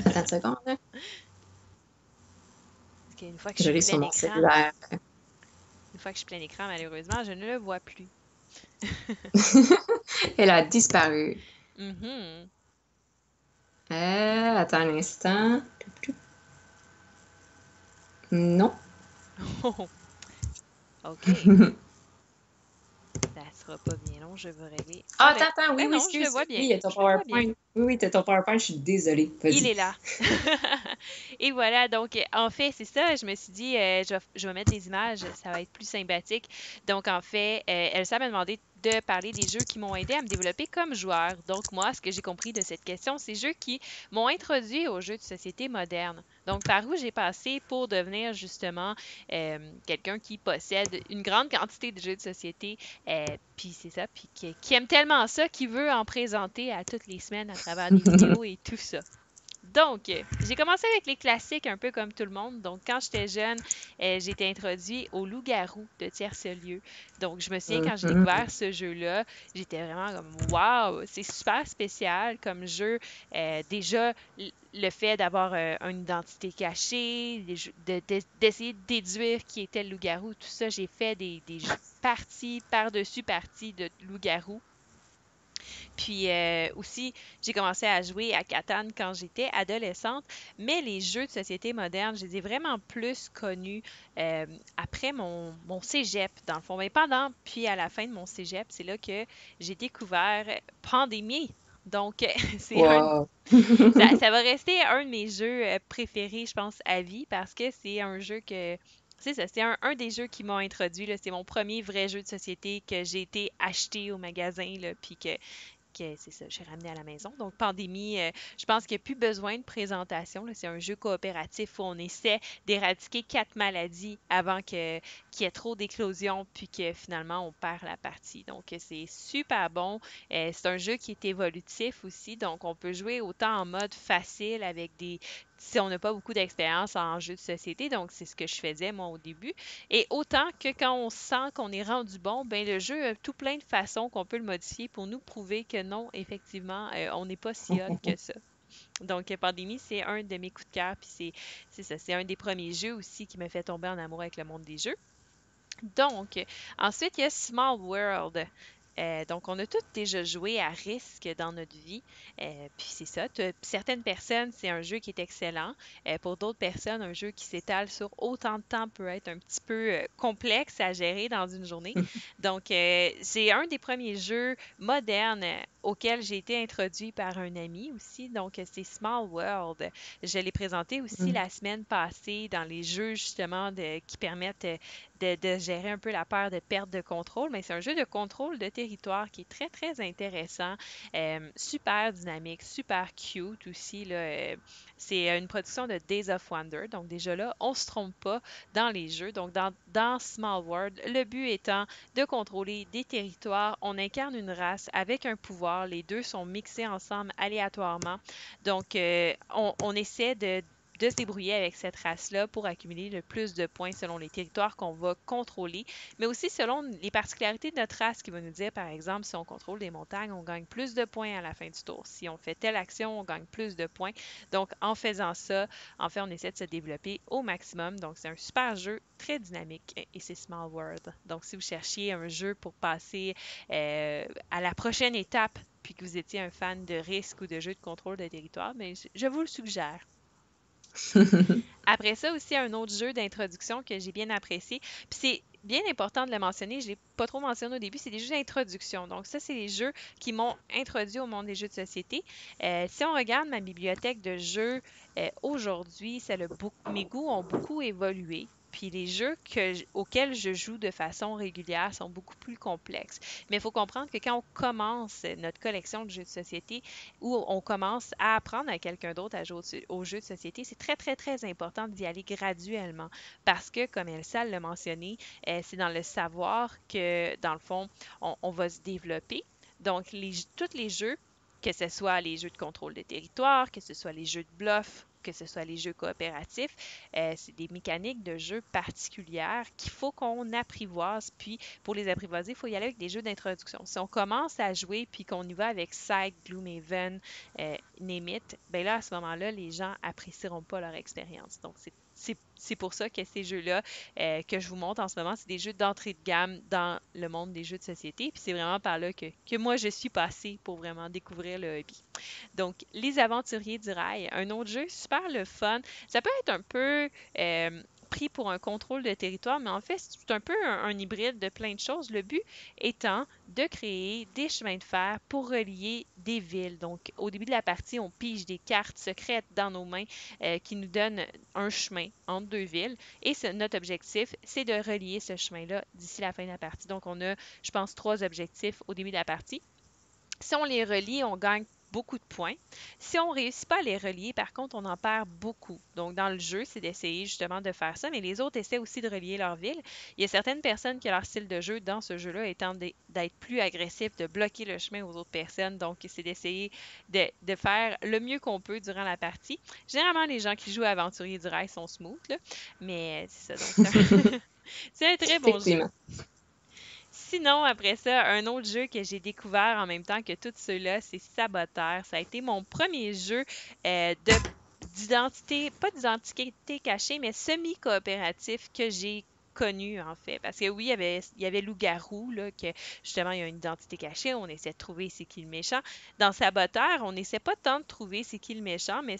Attends une seconde. Parce qu'une fois que je suis plein écran, une fois que je suis plein écran, malheureusement, je ne le vois plus. Elle a disparu. Mm-hmm. Attends un instant. Non. Oh. OK. Ça sera pas bien long, je vais régler. Ah, attends, oui, non, excuse. je le vois bien. Oui, ton PowerPoint. Oui, tu as ton PowerPoint, je suis désolée. Il est là. Et voilà, donc en fait, c'est ça, je me suis dit, je vais mettre des images, ça va être plus sympathique. Donc en fait, Elsa m'a demandé de parler des jeux qui m'ont aidé à me développer comme joueur. Donc moi, ce que j'ai compris de cette question, c'est jeux qui m'ont introduit aux jeux de société modernes. Donc par où j'ai passé pour devenir justement quelqu'un qui possède une grande quantité de jeux de société, puis c'est ça, puis qui aime tellement ça, qu'il veut en présenter à toutes les semaines à travers des vidéos et tout ça. Donc, j'ai commencé avec les classiques un peu comme tout le monde. Donc, quand j'étais jeune, j'ai été introduite au Loup-garou de Tierce-Lieu. Donc, je me souviens quand j'ai découvert ce jeu-là, j'étais vraiment comme « Wow! C'est super spécial comme jeu. » Déjà, le fait d'avoir une identité cachée, d'essayer de déduire qui était le loup-garou, tout ça, j'ai fait des parties par-dessus parties de loup-garou. Puis aussi, j'ai commencé à jouer à Catan quand j'étais adolescente, mais les jeux de société moderne, je les ai vraiment plus connus après mon cégep, dans le fond. Mais pendant, puis à la fin de mon cégep, c'est là que j'ai découvert Pandémie. Donc, c'est ça va rester un de mes jeux préférés, je pense, à vie, parce que c'est un jeu que C'est ça, c'est un des jeux qui m'ont introduit, là. C'est mon premier vrai jeu de société que j'ai été acheté au magasin, là, puis que c'est ça, j'ai ramené à la maison. Donc, Pandémie, je pense qu'il n'y a plus besoin de présentation, là. C'est un jeu coopératif où on essaie d'éradiquer 4 maladies avant qu'il y ait trop d'éclosions, puis que finalement on perd la partie. Donc, c'est super bon. C'est un jeu qui est évolutif aussi, donc on peut jouer autant en mode facile avec si on n'a pas beaucoup d'expérience en jeu de société, donc c'est ce que je faisais moi au début. Et autant que quand on sent qu'on est rendu bon, ben le jeu a tout plein de façons qu'on peut le modifier pour nous prouver que non, effectivement, on n'est pas si hot que ça. Donc, Pandémie, c'est un de mes coups de cœur, puis c'est ça, c'est un des premiers jeux aussi qui m'a fait tomber en amour avec le monde des jeux. Donc, ensuite, il y a Small World. Donc, on a tous déjà joué à Risque dans notre vie. Puis c'est ça. Certaines personnes, c'est un jeu qui est excellent. Pour d'autres personnes, un jeu qui s'étale sur autant de temps peut être un petit peu complexe à gérer dans une journée. Donc, c'est un des premiers jeux modernes auxquels j'ai été introduit par un ami aussi. Donc, c'est Small World. Je l'ai présenté aussi Mm. la semaine passée dans les jeux justement qui permettent de gérer un peu la peur de perte de contrôle, mais c'est un jeu de contrôle de territoire qui est très, très intéressant, super dynamique, super cute aussi, là. C'est une production de Days of Wonder, donc déjà là, on se trompe pas dans les jeux. Donc dans Small World, le but étant de contrôler des territoires. On incarne une race avec un pouvoir. Les deux sont mixés ensemble aléatoirement. Donc, on essaie de se débrouiller avec cette race-là pour accumuler le plus de points selon les territoires qu'on va contrôler, mais aussi selon les particularités de notre race qui va nous dire, par exemple, si on contrôle des montagnes, on gagne plus de points à la fin du tour. Si on fait telle action, on gagne plus de points. Donc, en faisant ça, en fait, on essaie de se développer au maximum. Donc, c'est un super jeu, très dynamique et c'est Small World. Donc, si vous cherchiez un jeu pour passer à la prochaine étape, puis que vous étiez un fan de risque ou de jeu de contrôle de territoire, mais je vous le suggère. Après ça aussi, un autre jeu d'introduction que j'ai bien apprécié. Puis c'est bien important de le mentionner, je ne l'ai pas trop mentionné au début, c'est des jeux d'introduction. Donc ça, c'est les jeux qui m'ont introduit au monde des jeux de société. Si on regarde ma bibliothèque de jeux aujourd'hui, mes goûts ont beaucoup évolué. Puis les jeux auxquels je joue de façon régulière sont beaucoup plus complexes. Mais il faut comprendre que quand on commence notre collection de jeux de société, où on commence à apprendre à quelqu'un d'autre à jouer aux jeux de société, c'est très, très, très important d'y aller graduellement parce que, comme Elsa l'a mentionné, c'est dans le savoir que, dans le fond, on va se développer. Donc, tous les jeux, que ce soit les jeux de contrôle de territoire, que ce soit les jeux de bluff, que ce soit les jeux coopératifs, c'est des mécaniques de jeu particulières qu'il faut qu'on apprivoise. Puis, pour les apprivoiser, il faut y aller avec des jeux d'introduction. Si on commence à jouer puis qu'on y va avec Psych, Gloomhaven, name it, ben là, à ce moment-là, les gens apprécieront pas leur expérience. Donc, c'est pour ça que ces jeux-là que je vous montre en ce moment, c'est des jeux d'entrée de gamme dans le monde des jeux de société. Puis c'est vraiment par là que moi, je suis passée pour vraiment découvrir le hobby. Donc, Les Aventuriers du Rail, un autre jeu super le fun. Ça peut être un peu pris pour un contrôle de territoire, mais en fait, c'est un peu un hybride de plein de choses. Le but étant de créer des chemins de fer pour relier des villes. Donc, au début de la partie, on pige des cartes secrètes dans nos mains qui nous donnent un chemin entre deux villes. Et notre objectif, c'est de relier ce chemin-là d'ici la fin de la partie. Donc, on a, je pense, 3 objectifs au début de la partie. Si on les relie, on gagne beaucoup de points. Si on ne réussit pas à les relier, par contre, on en perd beaucoup. Donc, dans le jeu, c'est d'essayer justement de faire ça, mais les autres essaient aussi de relier leur ville. Il y a certaines personnes qui, leur style de jeu dans ce jeu-là étant d'être plus agressif, de bloquer le chemin aux autres personnes. Donc, c'est d'essayer de faire le mieux qu'on peut durant la partie. Généralement, les gens qui jouent à Aventurier du Rail sont smooth, là, mais c'est ça. Donc, c'est un très bon jeu. Effectivement. Sinon, après ça, un autre jeu que j'ai découvert en même temps que tous ceux-là, c'est Saboteur. Ça a été mon premier jeu d'identité, pas d'identité cachée, mais semi-coopératif que j'ai connu en fait. Parce que oui, il y avait Loup-garou, là, que justement, il y a une identité cachée, on essaie de trouver c'est qui le méchant. Dans Saboteur, on n'essaie pas tant de trouver c'est qui le méchant, mais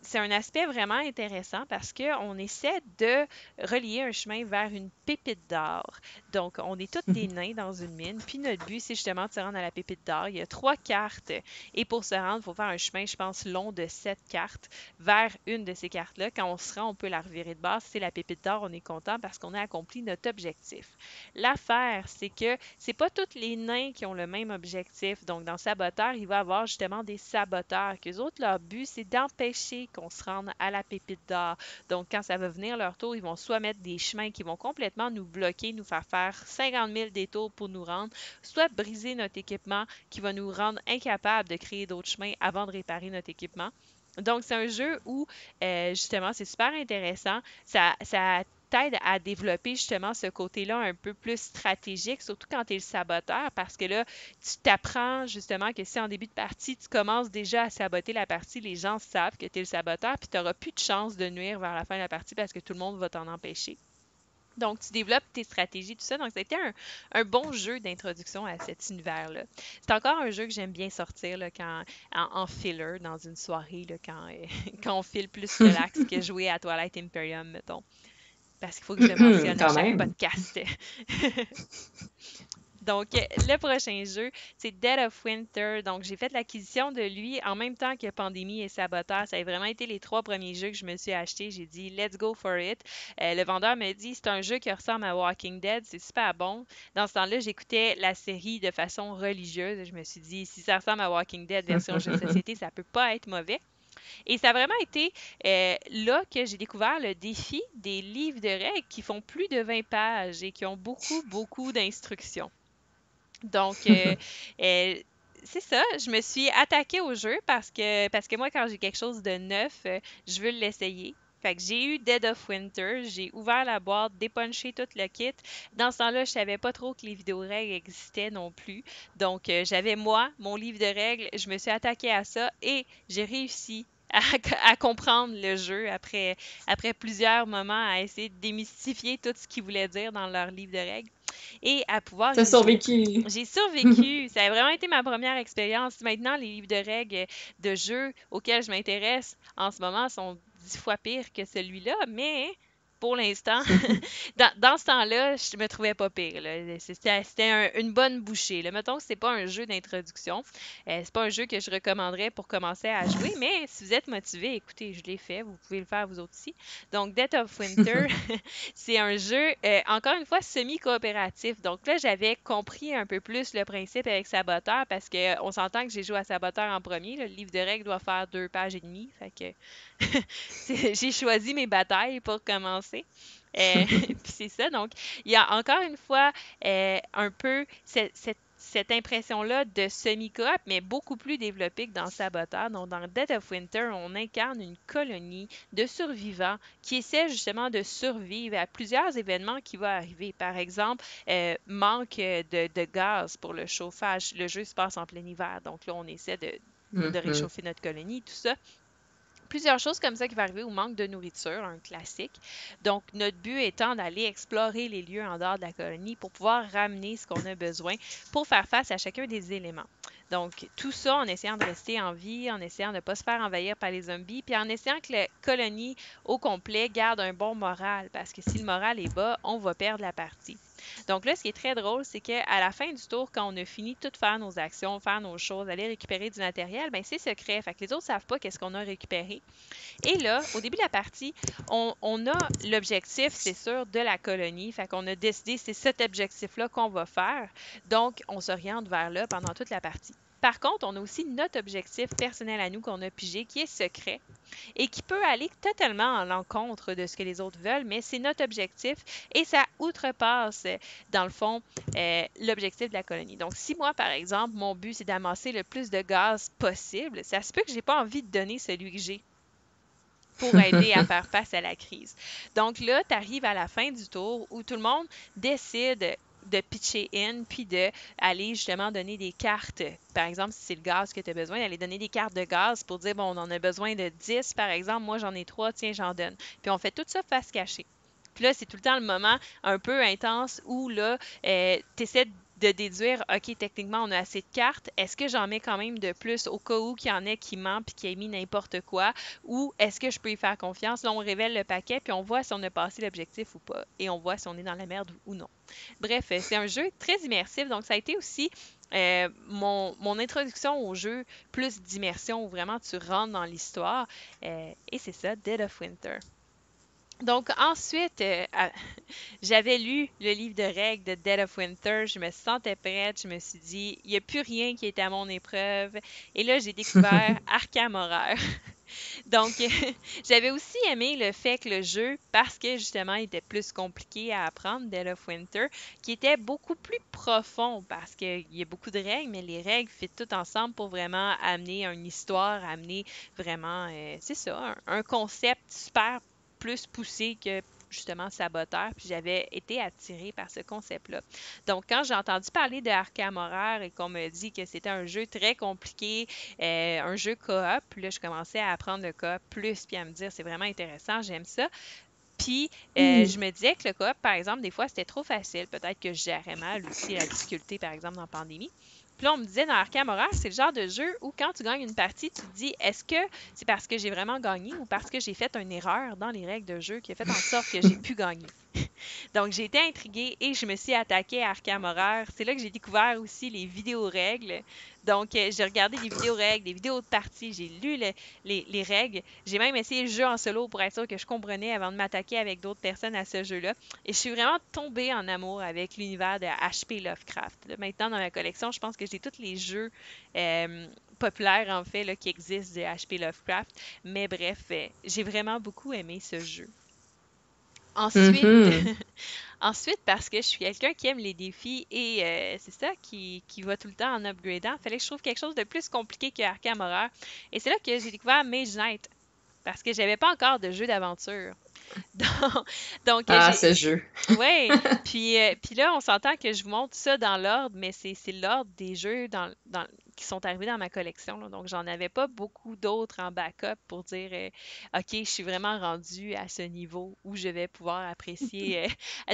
c'est un aspect vraiment intéressant parce qu'on essaie de relier un chemin vers une pépite d'or. Donc, on est tous des nains dans une mine, puis notre but, c'est justement de se rendre à la pépite d'or. Il y a 3 cartes, et pour se rendre, il faut faire un chemin, je pense, long de 7 cartes vers une de ces cartes-là. Quand on se rend, on peut la revirer de base. Si c'est la pépite d'or, on est content parce qu'on a accompli notre objectif. L'affaire, c'est que c'est pas tous les nains qui ont le même objectif. Donc, dans Saboteur, il va y avoir justement des saboteurs, qu'eux autres, leur but, c'est d'empêcher qu'on se rende à la pépite d'or. Donc, quand ça va venir leur tour, ils vont soit mettre des chemins qui vont complètement nous bloquer, nous faire 50 000 détours pour nous rendre, soit briser notre équipement qui va nous rendre incapables de créer d'autres chemins avant de réparer notre équipement. Donc, c'est un jeu où, justement, c'est super intéressant. Ça t'aide à développer justement ce côté-là un peu plus stratégique, surtout quand tu es le saboteur, parce que là, tu t'apprends justement que si en début de partie, tu commences déjà à saboter la partie, les gens savent que tu es le saboteur, puis tu n'auras plus de chance de nuire vers la fin de la partie parce que tout le monde va t'en empêcher. Donc, tu développes tes stratégies, tout ça. Donc, ça a été un bon jeu d'introduction à cet univers-là. C'est encore un jeu que j'aime bien sortir là, en filler, dans une soirée, là, quand on file plus relax que jouer à Twilight Imperium, mettons. Parce qu'il faut que je le mentionne à Quand chaque même. podcast. Donc, le prochain jeu, c'est Dead of Winter. Donc, j'ai fait l'acquisition de lui en même temps que Pandémie et Saboteur. Ça a vraiment été les 3 premiers jeux que je me suis achetés. J'ai dit, let's go for it. Le vendeur m'a dit, c'est un jeu qui ressemble à Walking Dead. C'est super bon. Dans ce temps-là, j'écoutais la série de façon religieuse. Je me suis dit, si ça ressemble à Walking Dead version jeu de société, ça peut pas être mauvais. Et ça a vraiment été là que j'ai découvert le défi des livres de règles qui font plus de 20 pages et qui ont beaucoup, beaucoup d'instructions. Donc, c'est ça, je me suis attaquée au jeu parce que moi, quand j'ai quelque chose de neuf, je veux l'essayer. Fait que j'ai eu Dead of Winter, j'ai ouvert la boîte, dépunché tout le kit. Dans ce temps-là, je savais pas trop que les vidéos règles existaient non plus. Donc, j'avais moi, mon livre de règles, je me suis attaquée à ça et j'ai réussi à comprendre le jeu après plusieurs moments à essayer de démystifier tout ce qu'ils voulaient dire dans leur livre de règles et à pouvoir T'as y jouer. survécu. J'ai survécu. Ça a vraiment été ma première expérience. Maintenant, les livres de règles de jeux auxquels je m'intéresse en ce moment sont 10 fois pires que celui-là, mais pour l'instant, dans ce temps-là, je me trouvais pas pire, là. C'était une bonne bouchée, là. Mettons que c'est pas un jeu d'introduction. C'est pas un jeu que je recommanderais pour commencer à jouer, mais si vous êtes motivé, écoutez, je l'ai fait, vous pouvez le faire vous autres aussi. Donc, Death of Winter, c'est un jeu, encore une fois, semi-coopératif. Donc là, j'avais compris un peu plus le principe avec Saboteur parce qu'on s'entend que j'ai joué à Saboteur en premier. Le livre de règles doit faire 2 pages et demie. Fait que j'ai choisi mes batailles pour commencer. Puis c'est ça. Donc, il y a encore une fois un peu cette impression-là de semi-coop, mais beaucoup plus développée que dans Saboteur. Donc, dans Dead of Winter, on incarne une colonie de survivants qui essaient justement de survivre à plusieurs événements qui vont arriver. Par exemple, manque de gaz pour le chauffage. Le jeu se passe en plein hiver. Donc là, on essaie de Mhm. réchauffer notre colonie, tout ça. Plusieurs choses comme ça qui vont arriver au manque de nourriture, un classique. Donc, notre but étant d'aller explorer les lieux en dehors de la colonie pour pouvoir ramener ce qu'on a besoin pour faire face à chacun des éléments. Donc, tout ça en essayant de rester en vie, en essayant de ne pas se faire envahir par les zombies, puis en essayant que la colonie au complet garde un bon moral, parce que si le moral est bas, on va perdre la partie. Donc là, ce qui est très drôle, c'est qu'à la fin du tour, quand on a fini de tout faire nos actions, faire nos choses, aller récupérer du matériel, ben c'est secret. Fait que les autres ne savent pas qu'est-ce qu'on a récupéré. Et là, au début de la partie, on a l'objectif, c'est sûr, de la colonie. Fait qu'on a décidé, c'est cet objectif-là qu'on va faire. Donc, on s'oriente vers là pendant toute la partie. Par contre, on a aussi notre objectif personnel à nous qu'on a pigé, qui est secret et qui peut aller totalement à l'encontre de ce que les autres veulent, mais c'est notre objectif et ça outrepasse, dans le fond, l'objectif de la colonie. Donc, si moi, par exemple, mon but, c'est d'amasser le plus de gaz possible, ça se peut que je n'ai pas envie de donner celui que j'ai pour aider à faire face à la crise. Donc là, tu arrives à la fin du tour où tout le monde décide de pitcher in, puis d'aller justement donner des cartes. Par exemple, si c'est le gaz que tu as besoin, d'aller donner des cartes de gaz pour dire, bon, on en a besoin de 10, par exemple, moi j'en ai 3, tiens, j'en donne. Puis on fait tout ça face cachée. Puis là, c'est tout le temps le moment un peu intense où là, tu essaies de déduire, OK, techniquement, on a assez de cartes. Est-ce que j'en mets quand même de plus au cas où qu'il y en ait qui ment puis qui ait mis n'importe quoi? Ou est-ce que je peux y faire confiance? Là, on révèle le paquet puis on voit si on a passé l'objectif ou pas. Et on voit si on est dans la merde ou non. Bref, c'est un jeu très immersif. Donc, ça a été aussi mon introduction au jeu, plus d'immersion où vraiment tu rentres dans l'histoire. Et c'est ça, Dead of Winter. Donc ensuite, j'avais lu le livre de règles de Dead of Winter, je me sentais prête, je me suis dit, il n'y a plus rien qui est à mon épreuve. Et là, j'ai découvert Arkham Horror. Donc, j'avais aussi aimé le fait que le jeu, parce que justement, il était plus compliqué à apprendre, Dead of Winter, qui était beaucoup plus profond, parce qu'il y a beaucoup de règles, mais les règles fit tout ensemble pour vraiment amener une histoire, amener vraiment, c'est ça, un concept super plus poussé que justement Saboteur, puis j'avais été attirée par ce concept-là. Donc, quand j'ai entendu parler de Arkham Horror et qu'on me dit que c'était un jeu très compliqué, un jeu coop, puis là, je commençais à apprendre le coop plus, puis à me dire, c'est vraiment intéressant, j'aime ça. Puis, je me disais que le coop, par exemple, des fois, c'était trop facile. Peut-être que je gérais mal aussi la difficulté, par exemple, dans la pandémie. Puis là, on me disait dans Arkham Horror, c'est le genre de jeu où quand tu gagnes une partie, tu te dis, est-ce que c'est parce que j'ai vraiment gagné ou parce que j'ai fait une erreur dans les règles de jeu qui a fait en sorte que j'ai pu gagner? Donc, j'ai été intriguée et je me suis attaquée à Arkham Horror. C'est là que j'ai découvert aussi les vidéos règles. Donc, j'ai regardé des vidéos règles, des vidéos de parties, j'ai lu les règles. J'ai même essayé le jeu en solo pour être sûr que je comprenais avant de m'attaquer avec d'autres personnes à ce jeu-là. Et je suis vraiment tombée en amour avec l'univers de H.P. Lovecraft. Là, maintenant, dans ma collection, je pense que j'ai tous les jeux populaires, en fait, là, qui existent de H.P. Lovecraft. Mais bref, j'ai vraiment beaucoup aimé ce jeu. Ensuite, Mhm. ensuite, parce que je suis quelqu'un qui aime les défis et c'est ça qui va tout le temps en upgradant, fallait que je trouve quelque chose de plus compliqué que Arkham Horror. Et c'est là que j'ai découvert Mage Knight, parce que j'avais pas encore de jeu d'aventure. Donc, Ah, j'ai. ce jeu. Ouais, puis là, on s'entend que je vous montre ça dans l'ordre, mais c'est l'ordre des jeux qui sont arrivés dans ma collection, là. Donc, j'en avais pas beaucoup d'autres en backup pour dire, OK, je suis vraiment rendue à ce niveau où je vais pouvoir apprécier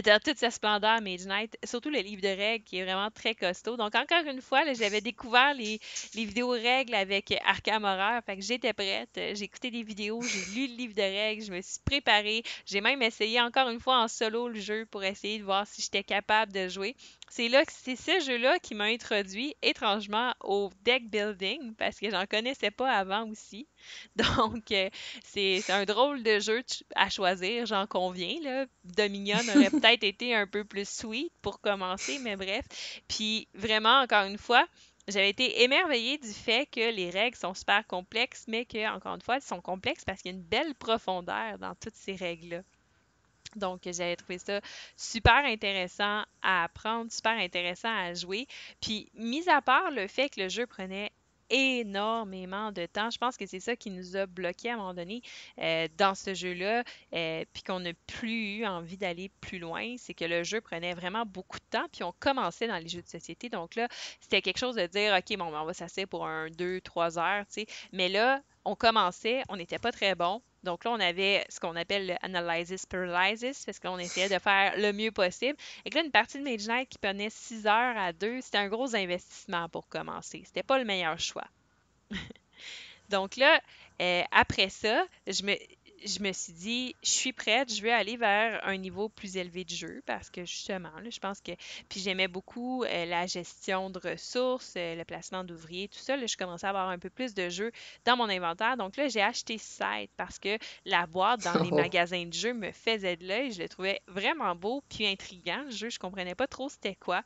dans toute sa splendeur Mage Knight, surtout le livre de règles qui est vraiment très costaud. Donc, encore une fois, là, j'avais découvert les vidéos règles avec Arkham Horror, fait que j'étais prête, j'ai écouté des vidéos, j'ai lu le livre de règles, je me suis préparée, j'ai même essayé encore une fois en solo le jeu pour essayer de voir si j'étais capable de jouer. C'est là que c'est ce jeu-là qui m'a introduit étrangement au deck building parce que j'en connaissais pas avant aussi. Donc c'est un drôle de jeu à choisir, j'en conviens là. Dominion aurait peut-être été un peu plus sweet pour commencer, mais bref. Puis vraiment encore une fois, j'avais été émerveillée du fait que les règles sont super complexes, mais que, encore une fois, elles sont complexes parce qu'il y a une belle profondeur dans toutes ces règles-là. Donc, j'avais trouvé ça super intéressant à apprendre, super intéressant à jouer. Puis, mis à part le fait que le jeu prenait énormément de temps, je pense que c'est ça qui nous a bloqués à un moment donné dans ce jeu-là, puis qu'on n'a plus eu envie d'aller plus loin, c'est que le jeu prenait vraiment beaucoup de temps, puis on commençait dans les jeux de société. Donc là, c'était quelque chose de dire, OK, bon, ben, on va s'asseoir pour 2, 3 heures, tu sais. Mais là, on commençait, on n'était pas très bon. Donc là, on avait ce qu'on appelle le analysis paralysis, parce qu'on essayait de faire le mieux possible. Et que là, une partie de Mage Knight qui prenait 6 heures à 2, c'était un gros investissement pour commencer. C'était pas le meilleur choix. Donc là, après ça, je me suis dit, je suis prête, je vais aller vers un niveau plus élevé de jeu parce que justement, là, je pense que. Puis j'aimais beaucoup la gestion de ressources, le placement d'ouvriers, tout ça. Là, je commençais à avoir un peu plus de jeux dans mon inventaire. Donc là, j'ai acheté Scythe parce que la boîte dans les Oh. magasins de jeux me faisait de l'œil. Je le trouvais vraiment beau puis intriguant. Le jeu, je comprenais pas trop c'était quoi.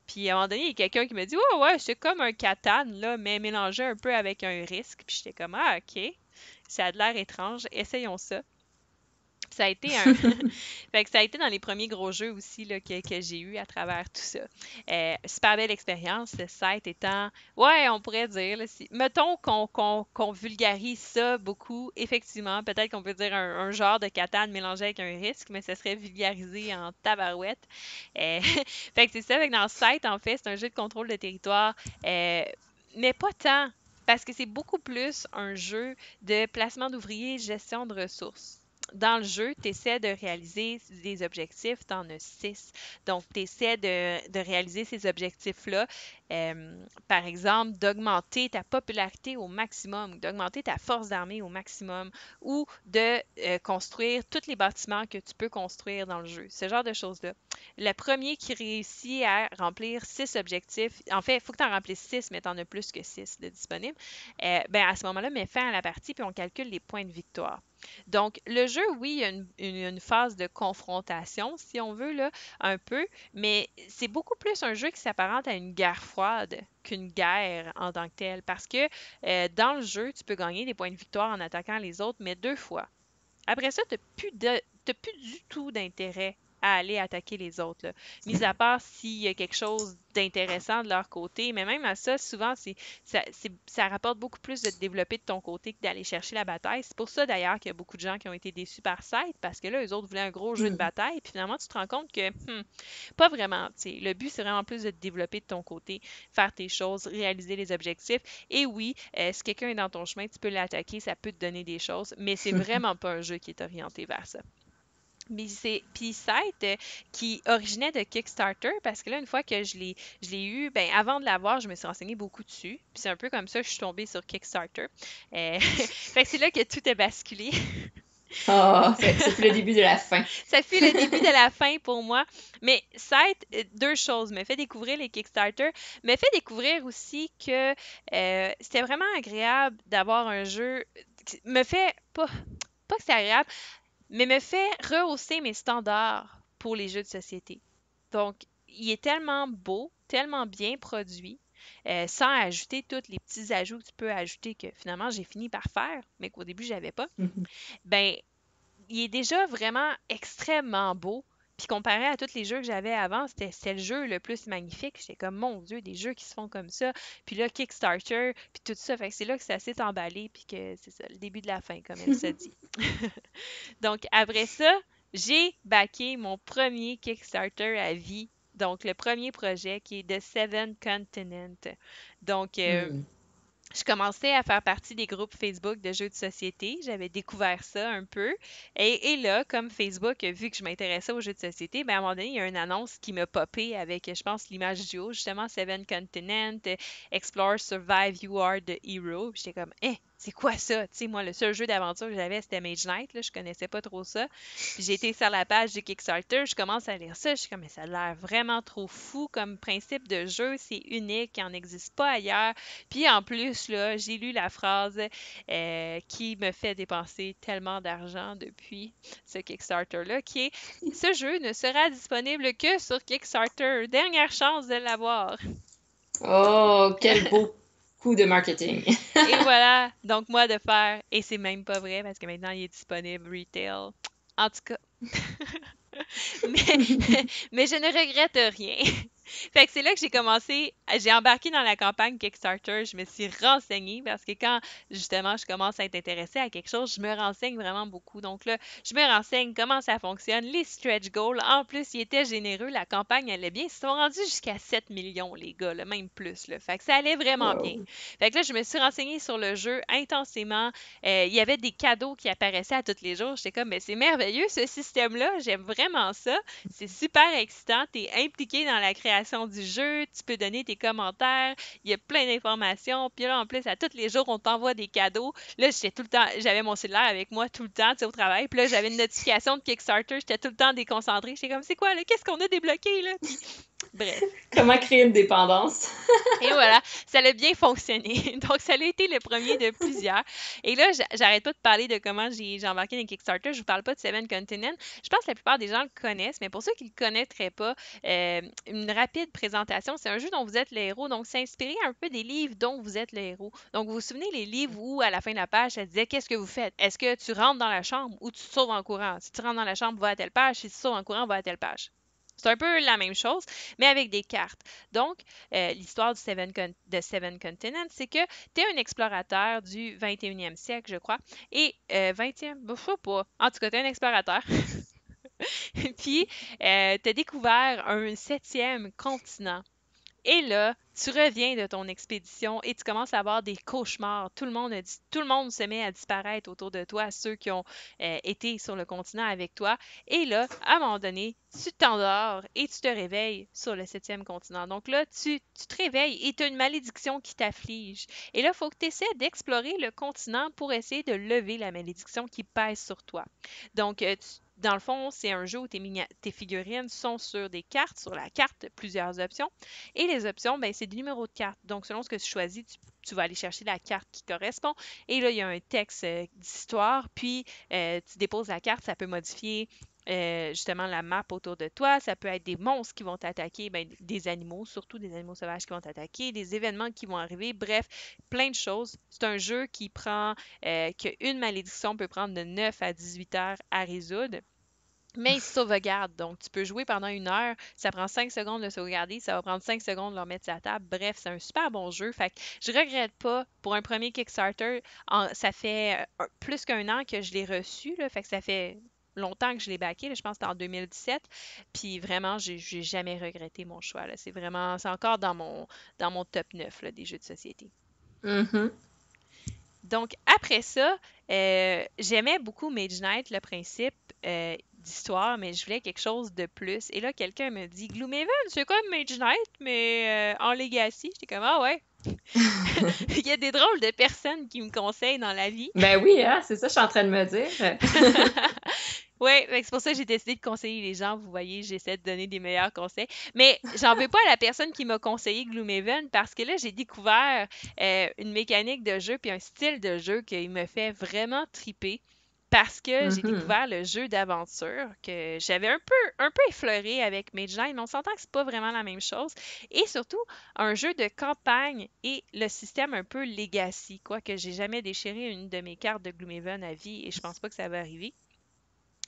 Puis à un moment donné, il y a quelqu'un qui m'a dit ouais, ouais, c'est comme un Catan, là, mais mélangé un peu avec un risque. Puis j'étais comme ah, ok, ça a de l'air étrange, essayons ça. Ça a été un. Fait que ça a été dans les premiers gros jeux aussi là, que j'ai eu à travers tout ça. Super belle expérience, le site étant. Ouais, on pourrait dire. Là, mettons qu'on vulgarise ça beaucoup. Effectivement, peut-être qu'on peut dire un genre de Catan mélangé avec un risque, mais ce serait vulgarisé en tabarouette. Fait que c'est ça. Fait que dans le site, en fait, c'est un jeu de contrôle de territoire. Mais pas tant. Parce que c'est beaucoup plus un jeu de placement d'ouvriers, gestion de ressources. dans le jeu, tu essaies de réaliser des objectifs, tu en as 6. Donc, tu essaies de réaliser ces objectifs-là. Par exemple, d'augmenter ta popularité au maximum, d'augmenter ta force d'armée au maximum ou de construire tous les bâtiments que tu peux construire dans le jeu. Ce genre de choses-là. Le premier qui réussit à remplir 6 objectifs, en fait, il faut que tu en remplisses 6, mais tu en as plus que 6 de disponibles, ben à ce moment-là, met fin à la partie puis on calcule les points de victoire. Donc, le jeu, oui, il y a une phase de confrontation, si on veut, là, un peu, mais c'est beaucoup plus un jeu qui s'apparente à une guerre froide qu'une guerre en tant que telle, parce que dans le jeu, tu peux gagner des points de victoire en attaquant les autres, mais 2 fois. Après ça, tu n'as plus du tout d'intérêt à aller attaquer les autres, là. Mis à part s'il y a quelque chose d'intéressant de leur côté, mais même à ça, souvent, ça rapporte beaucoup plus de te développer de ton côté que d'aller chercher la bataille. C'est pour ça d'ailleurs qu'il y a beaucoup de gens qui ont été déçus par Scythe, parce que là, eux autres voulaient un gros jeu de bataille, puis finalement, tu te rends compte que, pas vraiment, tu sais. Le but, c'est vraiment plus de te développer de ton côté, faire tes choses, réaliser les objectifs. Et oui, si quelqu'un est dans ton chemin, tu peux l'attaquer, ça peut te donner des choses, mais c'est vraiment pas un jeu qui est orienté vers ça. Puis Scythe, qui originait de Kickstarter, parce que là, une fois que je l'ai eu, ben avant de l'avoir, je me suis renseignée beaucoup dessus. Puis c'est un peu comme ça que je suis tombée sur Kickstarter. Fait que c'est là que tout a basculé. Ah, ça fut le début de la fin. Ça fut le début de la fin pour moi. Mais Scythe, deux choses. Me fait découvrir les Kickstarter, me fait découvrir aussi que c'était vraiment agréable d'avoir un jeu. Me fait pas que c'est agréable, mais me fait rehausser mes standards pour les jeux de société. Donc, il est tellement beau, tellement bien produit, sans ajouter tous les petits ajouts que tu peux ajouter que finalement j'ai fini par faire, mais qu'au début j'avais pas. Ben, il est déjà vraiment extrêmement beau. Puis comparé à tous les jeux que j'avais avant, c'était le jeu le plus magnifique. J'étais comme, mon Dieu, des jeux qui se font comme ça. Puis là, Kickstarter, puis tout ça. Fait que c'est là que ça s'est emballé, puis que c'est ça, le début de la fin, comme elle se dit. Donc, après ça, j'ai backé mon premier Kickstarter à vie. Donc, le premier projet qui est The Seven Continent. Donc, je commençais à faire partie des groupes Facebook de jeux de société. J'avais découvert ça un peu. Et là, comme Facebook a vu que je m'intéressais aux jeux de société, ben à un moment donné, il y a une annonce qui m'a popé avec, je pense, l'image du haut, justement, Seven Continent, Explore, Survive, You Are the Hero. Puis j'étais comme, c'est quoi ça? Tu sais, moi, le seul jeu d'aventure que j'avais, c'était Mage Knight. Là, je connaissais pas trop ça. Puis j'ai été sur la page du Kickstarter, je commence à lire ça. Je suis comme, mais ça a l'air vraiment trop fou comme principe de jeu. C'est unique, il n'en existe pas ailleurs. Puis en plus, là, j'ai lu la phrase qui me fait dépenser tellement d'argent depuis ce Kickstarter-là, qui est ce jeu ne sera disponible que sur Kickstarter. Dernière chance de l'avoir. Oh, quel beau coup de marketing. Et voilà, donc moi de faire, et c'est même pas vrai parce que maintenant il est disponible retail. En tout cas, mais je ne regrette rien. Fait que c'est là que j'ai embarqué dans la campagne Kickstarter, je me suis renseignée parce que quand justement je commence à être intéressée à quelque chose, je me renseigne vraiment beaucoup. Donc là, je me renseigne comment ça fonctionne, les stretch goals. En plus, ils étaient généreux, la campagne allait bien. Ils se sont rendus jusqu'à 7 millions, les gars, là, même plus. Là. Fait que ça allait vraiment bien. Wow. Fait que là, je me suis renseignée sur le jeu intensément. Il y avait des cadeaux qui apparaissaient à tous les jours. J'étais comme, mais c'est merveilleux ce système-là, j'aime vraiment ça. C'est super excitant, tu es impliqué dans la création du jeu, tu peux donner tes commentaires, il y a plein d'informations, puis là, en plus, à tous les jours, on t'envoie des cadeaux. Là, j'étais tout le temps, j'avais mon cellulaire avec moi tout le temps, tu sais, au travail, puis là, j'avais une notification de Kickstarter, j'étais tout le temps déconcentrée, j'étais comme, c'est quoi, là, qu'est-ce qu'on a débloqué, là? Puis, bref. Comment créer une dépendance? Et voilà, ça a bien fonctionné. Donc, ça a été le premier de plusieurs. Et là, j'arrête pas de parler de comment j'ai embarqué dans Kickstarter. Je vous parle pas de Seven Continent. Je pense que la plupart des gens le connaissent, mais pour ceux qui le connaîtraient pas, une rapide présentation. C'est un jeu dont vous êtes le héros. Donc, c'est inspiré un peu des livres dont vous êtes le héros. Donc, vous vous souvenez les livres où, à la fin de la page, ça disait qu'est-ce que vous faites? Est-ce que tu rentres dans la chambre ou tu te sauves en courant? Si tu rentres dans la chambre, va à telle page. Si tu te sauves en courant, va à telle page. C'est un peu la même chose, mais avec des cartes. Donc, l'histoire de Seven Continents, c'est que tu es un explorateur du 21e siècle, je crois, et 20e, je sais pas. En tout cas, tu es un explorateur. Puis, tu as découvert un 7e continent Et là, tu reviens de ton expédition et tu commences à avoir des cauchemars. Tout le monde se met à disparaître autour de toi, ceux qui ont été sur le continent avec toi. Et là, à un moment donné, tu t'endors et tu te réveilles sur le septième continent. Donc là, tu te réveilles et tu as une malédiction qui t'afflige. Et là, il faut que tu essaies d'explorer le continent pour essayer de lever la malédiction qui pèse sur toi. Donc, dans le fond, c'est un jeu où tes figurines sont sur des cartes, sur la carte, plusieurs options. Et les options, ben, c'est des numéros de cartes. Donc, selon ce que tu choisis, tu vas aller chercher la carte qui correspond. Et là, il y a un texte d'histoire. Puis, tu déposes la carte, ça peut modifier justement la map autour de toi. Ça peut être des monstres qui vont t'attaquer, ben, des animaux, surtout des animaux sauvages qui vont t'attaquer, des événements qui vont arriver. Bref, plein de choses. C'est un jeu qu'une malédiction peut prendre de 9 à 18 heures à résoudre. Mais il se sauvegarde, donc tu peux jouer pendant 1 heure, ça prend 5 secondes de sauvegarder, ça va prendre 5 secondes de le remettre sur la table. Bref, c'est un super bon jeu. Fait que je regrette pas. Pour un premier Kickstarter, ça fait plus qu'1 an que je l'ai reçu, là, fait que ça fait longtemps que je l'ai backé, là, je pense que c'était en 2017. Puis vraiment, j'ai jamais regretté mon choix, là. C'est encore dans mon top 9 là, des jeux de société. Mhm. Donc, après ça, j'aimais beaucoup Mage Knight, le principe d'histoire, mais je voulais quelque chose de plus. Et là, quelqu'un me dit Gloomhaven, c'est comme Mage Knight, mais en Legacy. J'étais comme, ah ouais. Il y a des drôles de personnes qui me conseillent dans la vie. Ben oui, hein, c'est ça que je suis en train de me dire. Oui, c'est pour ça que j'ai décidé de conseiller les gens. Vous voyez, j'essaie de donner des meilleurs conseils. Mais j'en veux pas à la personne qui m'a conseillé Gloomhaven parce que là, j'ai découvert une mécanique de jeu puis un style de jeu qui me fait vraiment triper. Parce que j'ai Mhm. découvert le jeu d'aventure que j'avais un peu effleuré avec Mage Knight, mais on s'entend que c'est pas vraiment la même chose. Et surtout, un jeu de campagne et le système un peu legacy, quoi, que j'ai jamais déchiré une de mes cartes de Gloomhaven à vie et je pense pas que ça va arriver.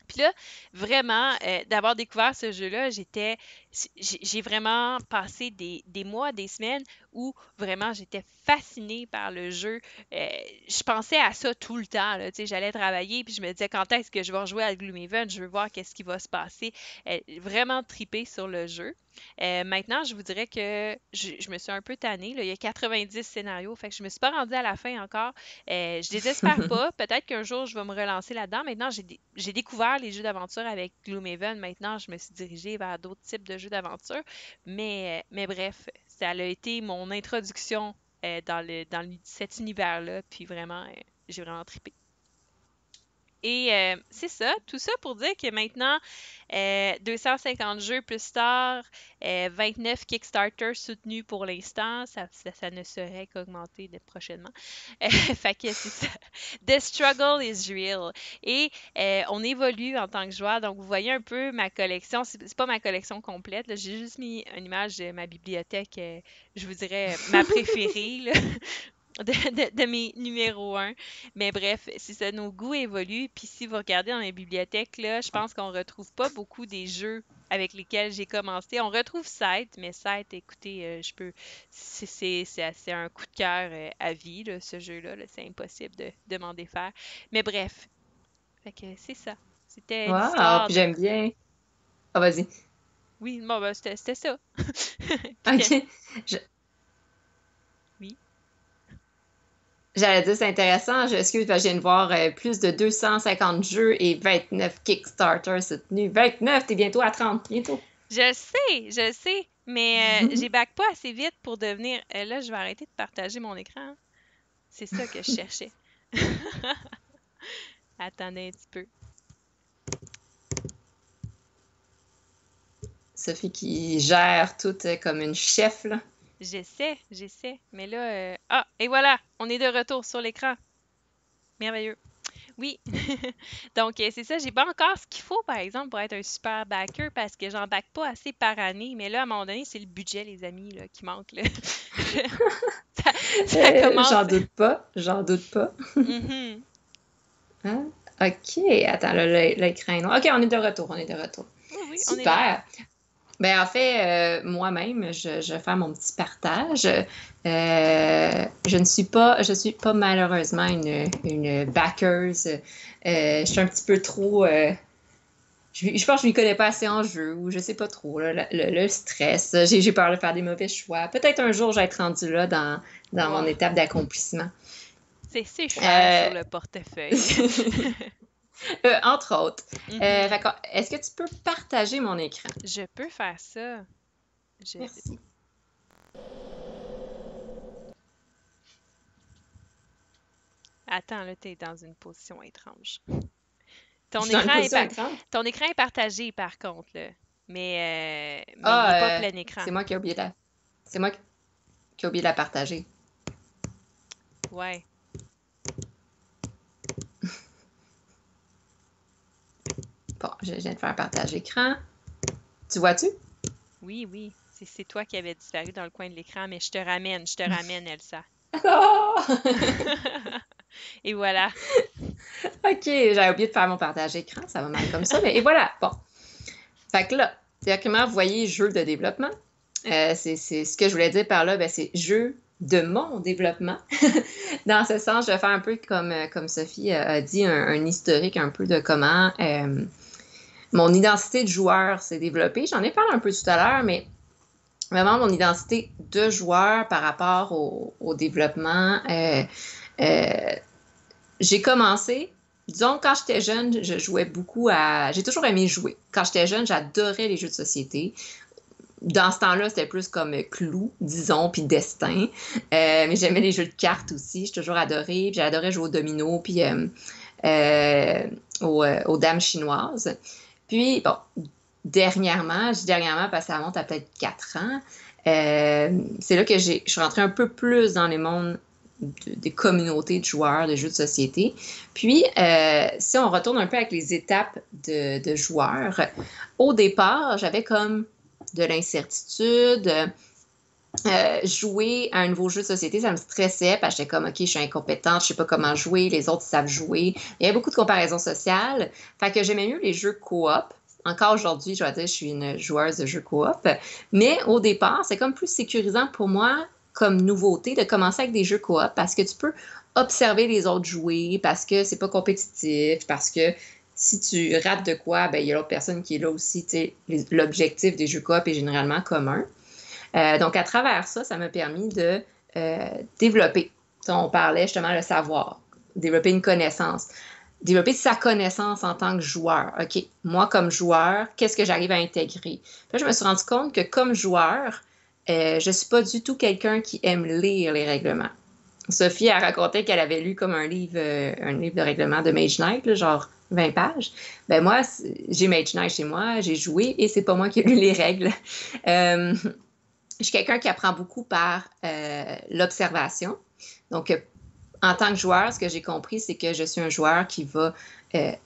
Puis là, vraiment, d'avoir découvert ce jeu-là, j'ai vraiment passé des mois, des semaines où vraiment j'étais fascinée par le jeu. Euh, je pensais à ça tout le temps, là, tu sais, j'allais travailler puis je me disais quand est-ce que je vais rejouer à Gloomhaven, je veux voir qu'est-ce qui va se passer. Vraiment tripée sur le jeu. Maintenant, je vous dirais que je me suis un peu tannée, là. Il y a 90 scénarios, fait que je me suis pas rendue à la fin encore. Je désespère pas. Peut-être qu'un jour, je vais me relancer là-dedans. Maintenant, j'ai découvert les jeux d'aventure avec Gloomhaven. Maintenant, je me suis dirigée vers d'autres types de jeux d'aventure. Mais bref, ça a été mon introduction cet univers-là. Puis vraiment, j'ai vraiment trippé. Et c'est ça, tout ça pour dire que maintenant, 250 jeux plus tard, 29 Kickstarter soutenus pour l'instant, ça ne serait qu'augmenter prochainement. Fait que c'est ça. The struggle is real. Et on évolue en tant que joueur. Donc, vous voyez un peu ma collection. C'est pas ma collection complète, là. J'ai juste mis une image de ma bibliothèque, je vous dirais ma préférée, là. De mes numéros 1. Mais bref, c'est ça, nos goûts évoluent. Puis si vous regardez dans les bibliothèques, là, je pense qu'on retrouve pas beaucoup des jeux avec lesquels j'ai commencé. On retrouve Scythe, mais Scythe, écoutez, c'est un coup de cœur à vie, là, ce jeu-là. Là. C'est impossible de m'en défaire. Mais bref, fait que c'est ça. C'était Wow, l'histoire puis de. j'aime bien. Ah, vas-y. Oui, bon, ben, c'était ça. Puis que. OK. Je- Oui. J'allais dire, c'est intéressant. Excuse, parce que je viens de voir plus de 250 jeux et 29 Kickstarter soutenus. 29, t'es bientôt à 30, bientôt. Je sais, mais j'ai back pas assez vite pour devenir. Là, je vais arrêter de partager mon écran. C'est ça que je cherchais. Attendez un petit peu. Sophie qui gère tout comme une chef, là. J'essaie. Mais là, ah, et voilà, on est de retour sur l'écran. Merveilleux. Oui. Donc, c'est ça. J'ai pas encore ce qu'il faut, par exemple, pour être un super backer parce que j'en back pas assez par année. Mais là, à un moment donné, c'est le budget, les amis, là, qui manque. Là. ça, ça J'en commence. doute pas, j'en doute pas. Mhm. Hein? OK, attends, là, l'écran est noir. OK, on est de retour, on est de retour. Oui, oui, on est là. Super. Ben, en fait, moi-même, je vais faire mon petit partage. Je suis pas malheureusement une backers. Je suis un petit peu trop je pense que je m'y connais pas assez en jeu, ou je sais pas trop, là, le stress. J'ai peur de faire des mauvais choix. Peut-être un jour, je vais être rendue là dans mon Oh, étape d'accomplissement. c'est cher Euh, sur le portefeuille. entre autres. Mhm. Est-ce que tu peux partager mon écran? Je peux faire ça. Je... Merci. Attends, là, t'es dans une position étrange. Je Ton suis dans une écran est, position par- étrange. Ton écran est partagé, par contre, là. Mais il n'est pas Ah, plein écran. c'est moi qui ai oublié c'est moi qui ai oublié de la partager. Ouais. Bon, je viens de faire un partage écran. Tu vois-tu? Oui, oui. C'est toi qui avais disparu dans le coin de l'écran, mais je te ramène, Elsa. Ah! Et voilà. OK, j'avais oublié de faire mon partage écran, ça va mal comme ça, mais et voilà. Bon. Fait que là, directement, vous voyez jeu de développement. C'est ce que je voulais dire par là, ben, c'est jeu de mon développement. Dans ce sens, je vais faire un peu comme Sophie a dit, un historique un peu de comment mon identité de joueur s'est développée. J'en ai parlé un peu tout à l'heure, mais vraiment mon identité de joueur par rapport au développement. Euh, j'ai commencé, disons, quand j'étais jeune, je jouais beaucoup à... J'ai toujours aimé jouer. Quand j'étais jeune, j'adorais les jeux de société. Dans ce temps-là, c'était plus comme Clou, disons, puis Destin. Mais j'aimais les jeux de cartes aussi. J'ai toujours adoré. Puis j'adorais jouer au domino, puis aux dames chinoises. Puis, bon, dernièrement, je dis dernièrement parce que ça monte à peut-être 4 ans, c'est là que je suis rentrée un peu plus dans les mondes des communautés de joueurs de jeux de société. Puis, si on retourne un peu avec les étapes de joueurs, au départ, j'avais comme de l'incertitude. Jouer à un nouveau jeu de société, ça me stressait parce que j'étais comme, OK, je suis incompétente, je sais pas comment jouer, les autres savent jouer. Il y avait beaucoup de comparaisons sociales. Fait que j'aimais mieux les jeux coop. Encore aujourd'hui, je vais dire, je suis une joueuse de jeux coop. Mais au départ, c'est comme plus sécurisant pour moi comme nouveauté de commencer avec des jeux coop parce que tu peux observer les autres jouer, parce que c'est pas compétitif, parce que si tu rates de quoi, ben, il y a l'autre personne qui est là aussi. L'objectif des jeux coop est généralement commun. Donc, à travers ça, ça m'a permis de développer. On parlait justement le savoir, développer une connaissance, développer sa connaissance en tant que joueur. OK, moi comme joueur, qu'est-ce que j'arrive à intégrer? Puis là, je me suis rendu compte que comme joueur, je ne suis pas du tout quelqu'un qui aime lire les règlements. Sophie a raconté qu'elle avait lu comme un livre de règlement de Mage Knight, là, genre 20 pages. Ben moi, j'ai Mage Knight chez moi, j'ai joué et c'est pas moi qui ai lu les règles. Euh, je suis quelqu'un qui apprend beaucoup par l'observation. Donc, en tant que joueur, ce que j'ai compris, c'est que je suis un joueur qui va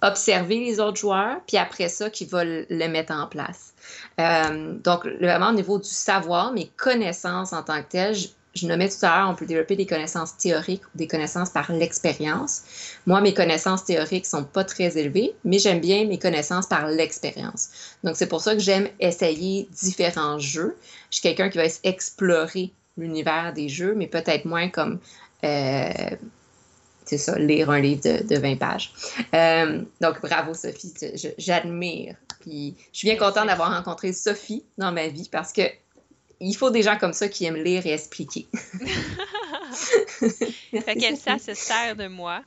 observer les autres joueurs, puis après ça, qui va le mettre en place. Donc, vraiment au niveau du savoir, mes connaissances en tant que telles, je nommais tout à l'heure, on peut développer des connaissances théoriques ou des connaissances par l'expérience. Moi, mes connaissances théoriques sont pas très élevées, mais j'aime bien mes connaissances par l'expérience. Donc, c'est pour ça que j'aime essayer différents jeux. Je suis quelqu'un qui va explorer l'univers des jeux, mais peut-être moins comme, c'est ça, lire un livre de 20 pages. Donc, bravo Sophie, j'admire. Puis, je suis bien Merci, contente d'avoir merci. rencontré Sophie dans ma vie parce que il faut des gens comme ça qui aiment lire et expliquer. Fait Merci qu'Elsa Sophie. se sert de moi,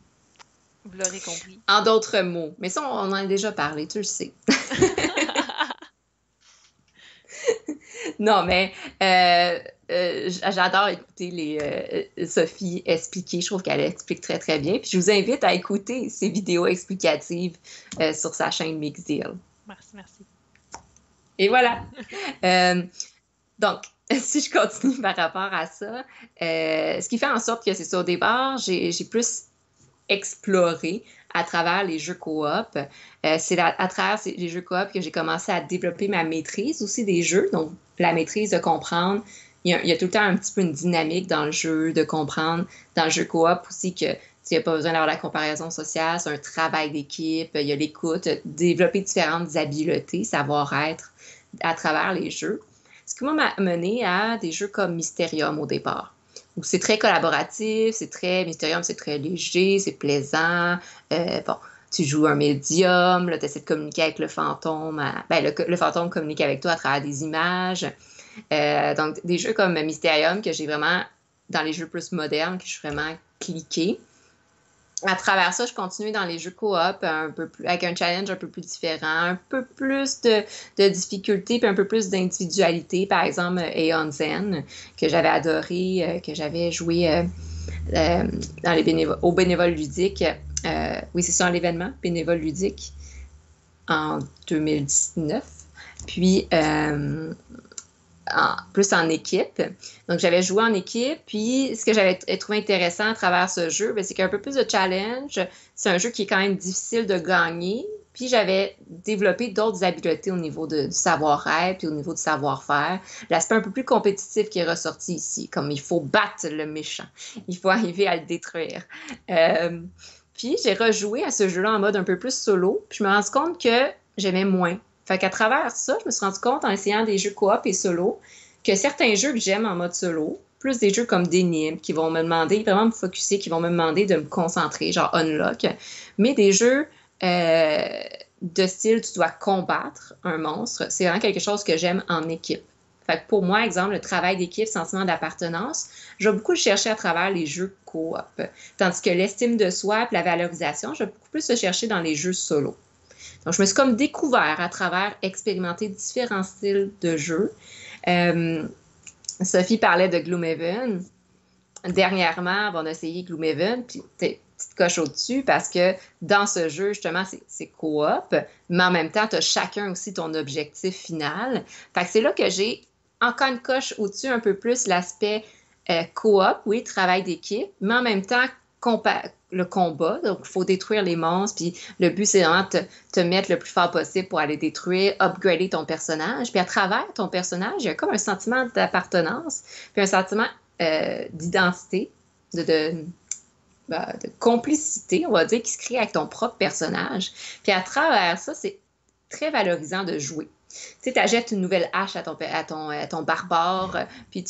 vous l'aurez compris. En d'autres mots, mais ça, on en a déjà parlé, tu le sais. Non, mais j'adore écouter Sophie expliquer. Je trouve qu'elle explique très, très bien. Puis je vous invite à écouter ses vidéos explicatives sur sa chaîne Mix Deal. Merci, merci. Et voilà. Euh, donc, si je continue par rapport à ça, ce qui fait en sorte que c'est ça, au départ, j'ai plus exploré à travers les jeux coop. C'est à travers les jeux coop que j'ai commencé à développer ma maîtrise aussi des jeux. Donc, la maîtrise de comprendre. Il y a tout le temps un petit peu une dynamique dans le jeu, de comprendre. Dans le jeu coop aussi que il n'y a pas besoin d'avoir la comparaison sociale, c'est un travail d'équipe, il y a l'écoute, développer différentes habiletés, savoir-être à travers les jeux. Ce qui m'a mené à des jeux comme Mysterium au départ, où c'est très collaboratif, c'est très Mysterium, c'est très léger, c'est plaisant. Bon, tu joues un médium, là, tu essaies de communiquer avec le fantôme. Le fantôme communique avec toi à travers des images. Donc, des jeux comme Mysterium que j'ai vraiment, dans les jeux plus modernes, que je suis vraiment cliquée. À travers ça, je continue dans les jeux coop un peu plus, avec un challenge un peu plus différent, un peu plus de difficulté, puis un peu plus d'individualité. Par exemple, Aeon Zen, que j'avais adoré, que j'avais joué dans au bénévole ludique. Oui, c'est ça, l'événement bénévole ludique en 2019. Puis, plus en équipe. Donc, j'avais joué en équipe. Puis, ce que j'avais trouvé intéressant à travers ce jeu, c'est qu'il y a un peu plus de challenge. C'est un jeu qui est quand même difficile de gagner. Puis, j'avais développé d'autres habiletés au niveau du savoir-être puis au niveau du savoir-faire. L'aspect un peu plus compétitif qui est ressorti ici, comme il faut battre le méchant. Il faut arriver à le détruire. Puis, j'ai rejoué à ce jeu-là en mode un peu plus solo. Puis, je me rends compte que j'aimais moins. Fait qu'à travers ça, je me suis rendu compte en essayant des jeux coop et solo que certains jeux que j'aime en mode solo, plus des jeux comme d'énigmes qui vont me demander, vraiment me focusser, qui vont me demander de me concentrer, genre unlock, mais des jeux de style tu dois combattre un monstre, c'est vraiment quelque chose que j'aime en équipe. Fait que pour moi, exemple, le travail d'équipe, sentiment d'appartenance, je vais beaucoup le chercher à travers les jeux coop. Tandis que l'estime de soi et la valorisation, je vais beaucoup plus le chercher dans les jeux solo. Donc, je me suis comme découvert à travers expérimenter différents styles de jeux. Sophie parlait de Gloomhaven. Dernièrement, on a essayé Gloomhaven, puis petite coche au-dessus, parce que dans ce jeu, justement, c'est coop, mais en même temps, tu as chacun aussi ton objectif final. Fait que c'est là que j'ai encore une coche au-dessus, un peu plus l'aspect coop, oui, travail d'équipe, mais en même temps, le combat, donc il faut détruire les monstres, puis le but c'est vraiment de te mettre le plus fort possible pour aller détruire, upgrader ton personnage, puis à travers ton personnage, il y a comme un sentiment d'appartenance, puis un sentiment d'identité, de complicité, on va dire, qui se crée avec ton propre personnage. Puis à travers ça, c'est très valorisant de jouer. Tu sais, tu achètes une nouvelle hache à ton barbare, puis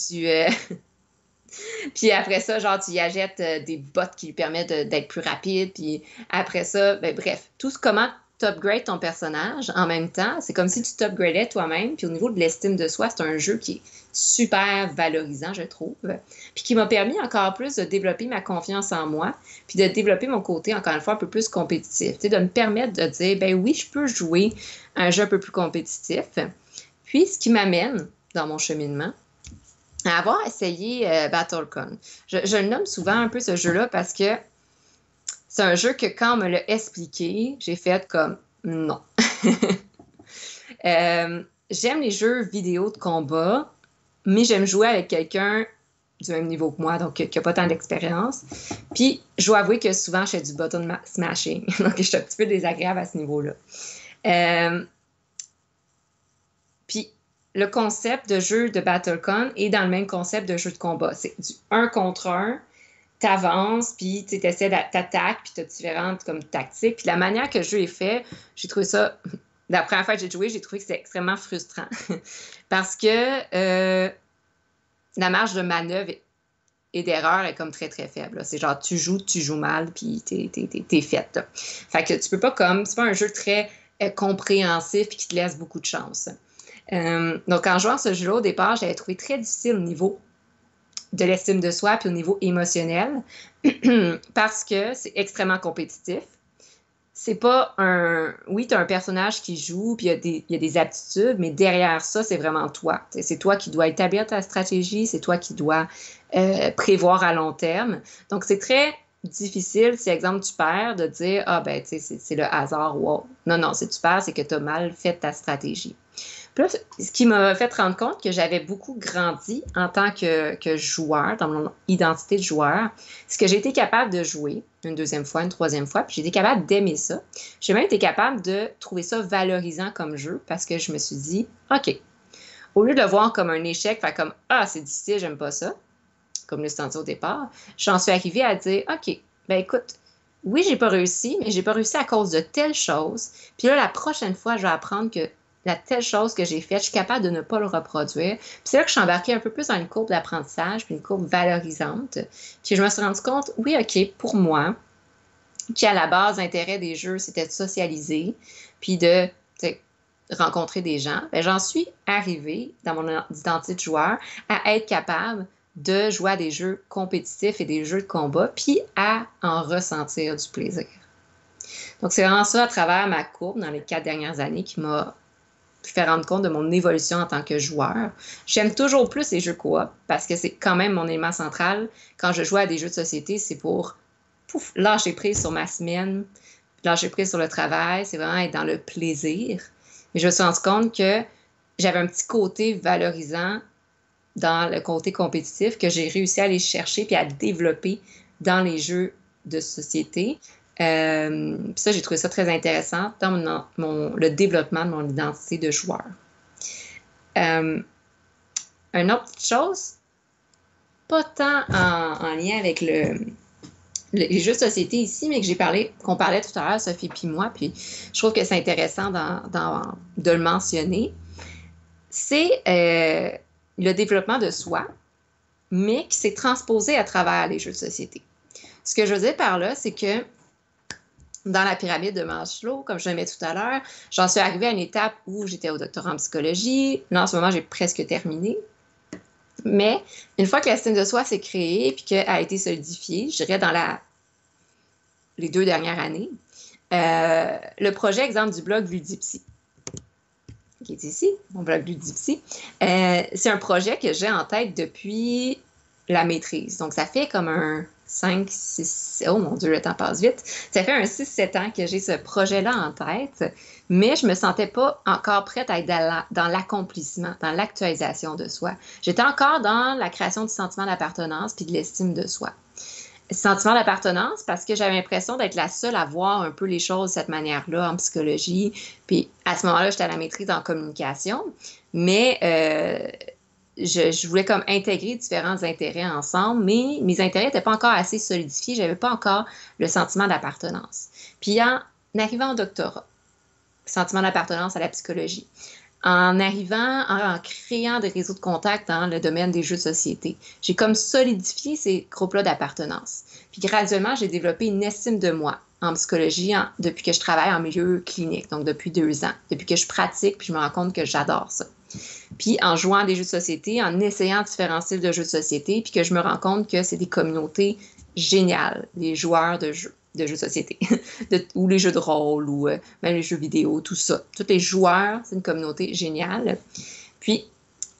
puis après ça, genre, tu y achètes des bottes qui lui permettent d'être plus rapide. Puis après ça, bref, comment t'upgrades ton personnage en même temps, c'est comme si tu t'upgradais toi-même. Puis au niveau de l'estime de soi, c'est un jeu qui est super valorisant, je trouve. Puis qui m'a permis encore plus de développer ma confiance en moi, puis de développer mon côté, encore une fois, un peu plus compétitif. Tu sais, de me permettre de dire, ben oui, je peux jouer un jeu un peu plus compétitif. Puis ce qui m'amène dans mon cheminement, à avoir essayé BattleCon. Je le nomme souvent un peu ce jeu-là parce que c'est un jeu que quand on me l'a expliqué, j'ai fait comme non. J'aime les jeux vidéo de combat, mais j'aime jouer avec quelqu'un du même niveau que moi, donc qui n'a pas tant d'expérience. Puis, je dois avouer que souvent, je fais du button smashing, donc je suis un petit peu désagréable à ce niveau-là. Puis, le concept de jeu de BattleCon est dans le même concept de jeu de combat. C'est du 1 contre 1, t'avances, puis tu essaies d'attaquer, puis tu as différentes comme, tactiques. Puis la manière que le jeu est fait, j'ai trouvé ça, la première fois que j'ai joué, j'ai trouvé que c'était extrêmement frustrant. Parce que la marge de manœuvre et d'erreur est comme très, très faible. C'est genre, tu joues mal, puis t'es faite. Là. Fait que tu peux pas comme, c'est pas un jeu très compréhensif puis qui te laisse beaucoup de chance. Donc, en jouant ce jeu-là, au départ, je l'avais trouvé très difficile au niveau de l'estime de soi puis au niveau émotionnel parce que c'est extrêmement compétitif. C'est pas un... Oui, tu as un personnage qui joue puis il y a des aptitudes, mais derrière ça, c'est vraiment toi. C'est toi qui dois établir ta stratégie, c'est toi qui dois prévoir à long terme. Donc, c'est très difficile, si, exemple, tu perds, de dire « Ah, ben, tu sais, c'est le hasard, wow. » Non, non, si tu perds, c'est que tu as mal fait ta stratégie. Puis là, ce qui m'a fait rendre compte que j'avais beaucoup grandi en tant que joueur, dans mon identité de joueur, c'est que j'ai été capable de jouer une deuxième fois, une troisième fois, puis j'ai été capable d'aimer ça. J'ai même été capable de trouver ça valorisant comme jeu parce que je me suis dit, OK, au lieu de le voir comme un échec, faire comme, ah, c'est difficile, j'aime pas ça, comme le senti au départ, j'en suis arrivée à dire, OK, ben écoute, oui, j'ai pas réussi, mais j'ai pas réussi à cause de telle chose. Puis là, la prochaine fois, je vais apprendre que la telle chose que j'ai faite, je suis capable de ne pas le reproduire. Puis c'est là que je suis embarquée un peu plus dans une courbe d'apprentissage, puis une courbe valorisante. Puis je me suis rendu compte, oui, OK, pour moi, Puis à la base, l'intérêt des jeux, c'était de socialiser, puis de rencontrer des gens. Ben, j'en suis arrivée, dans mon identité de joueur, à être capable de jouer à des jeux compétitifs et des jeux de combat, puis à en ressentir du plaisir. Donc, c'est vraiment ça, à travers ma courbe dans les 4 dernières années, qui m'a fait rendre compte de mon évolution en tant que joueur. J'aime toujours plus les jeux coop, parce que c'est quand même mon élément central. Quand je joue à des jeux de société, c'est pour lâcher prise sur ma semaine, lâcher prise sur le travail, c'est vraiment être dans le plaisir. Mais je me suis rendu compte que j'avais un petit côté valorisant dans le côté compétitif que j'ai réussi à aller chercher puis à développer dans les jeux de société. Puis ça, j'ai trouvé ça très intéressant dans le développement de mon identité de joueur. Une autre chose, pas tant en lien avec les jeux de société ici, mais qu'on parlait tout à l'heure, Sophie puis moi, puis je trouve que c'est intéressant de le mentionner, c'est le développement de soi, mais qui s'est transposé à travers les jeux de société. Ce que je veux dire par là, c'est que dans la pyramide de Maslow, comme je le mets tout à l'heure, j'en suis arrivée à une étape où j'étais au doctorat en psychologie. Là, en ce moment, j'ai presque terminé. Mais une fois que l'estime de soi s'est créée puis qu'elle a été solidifiée, je dirais dans les 2 dernières années, le projet, exemple, du blog Ludipsy, qui est ici, mon blog Ludipsy, c'est un projet que j'ai en tête depuis la maîtrise. Donc, ça fait comme un 5, 6, oh mon Dieu, le temps passe vite. Ça fait un 6-7 ans que j'ai ce projet-là en tête, mais je me sentais pas encore prête à être dans l'accomplissement, dans l'actualisation de soi. J'étais encore dans la création du sentiment d'appartenance puis de l'estime de soi. Sentiment d'appartenance parce que j'avais l'impression d'être la seule à voir un peu les choses de cette manière-là en psychologie. Puis à ce moment-là, j'étais à la maîtrise en communication, mais je voulais comme intégrer différents intérêts ensemble, mais mes intérêts n'étaient pas encore assez solidifiés, j'avais pas encore le sentiment d'appartenance. Puis en arrivant au doctorat, sentiment d'appartenance à la psychologie, en créant des réseaux de contacts dans le domaine des jeux de société, j'ai comme solidifié ces groupes-là d'appartenance. Puis graduellement, j'ai développé une estime de moi en psychologie depuis que je travaille en milieu clinique, donc depuis 2 ans, depuis que je pratique, puis je me rends compte que j'adore ça. Puis en jouant à des jeux de société, en essayant différents styles de jeux de société, puis que je me rends compte que c'est des communautés géniales, les joueurs de jeux de société, ou les jeux de rôle, ou même les jeux vidéo, tout ça. Tous les joueurs, c'est une communauté géniale. Puis,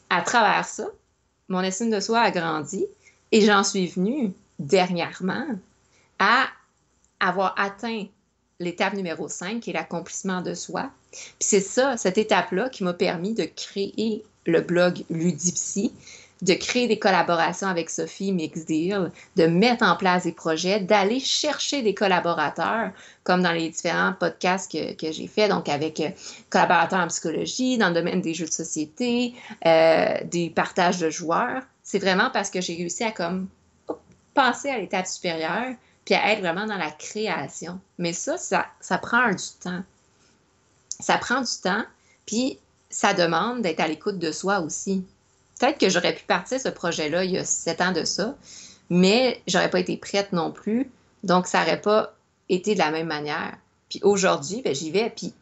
à travers ça, mon estime de soi a grandi et j'en suis venue dernièrement à avoir atteint l'étape numéro 5, qui est l'accomplissement de soi. Puis c'est ça, cette étape-là, qui m'a permis de créer le blog Ludipsy, de créer des collaborations avec Sophie Mixdeal, de mettre en place des projets, d'aller chercher des collaborateurs, comme dans les différents podcasts que j'ai faits, donc avec collaborateurs en psychologie, dans le domaine des jeux de société, des partages de joueurs. C'est vraiment parce que j'ai réussi à comme passer à l'étape supérieure, puis à être vraiment dans la création. Mais ça prend du temps. Ça prend du temps, puis ça demande d'être à l'écoute de soi aussi. Peut-être que j'aurais pu partir ce projet-là il y a 7 ans de ça, mais j'aurais pas été prête non plus, donc ça n'aurait pas été de la même manière. Puis aujourd'hui, ben, j'y vais, puis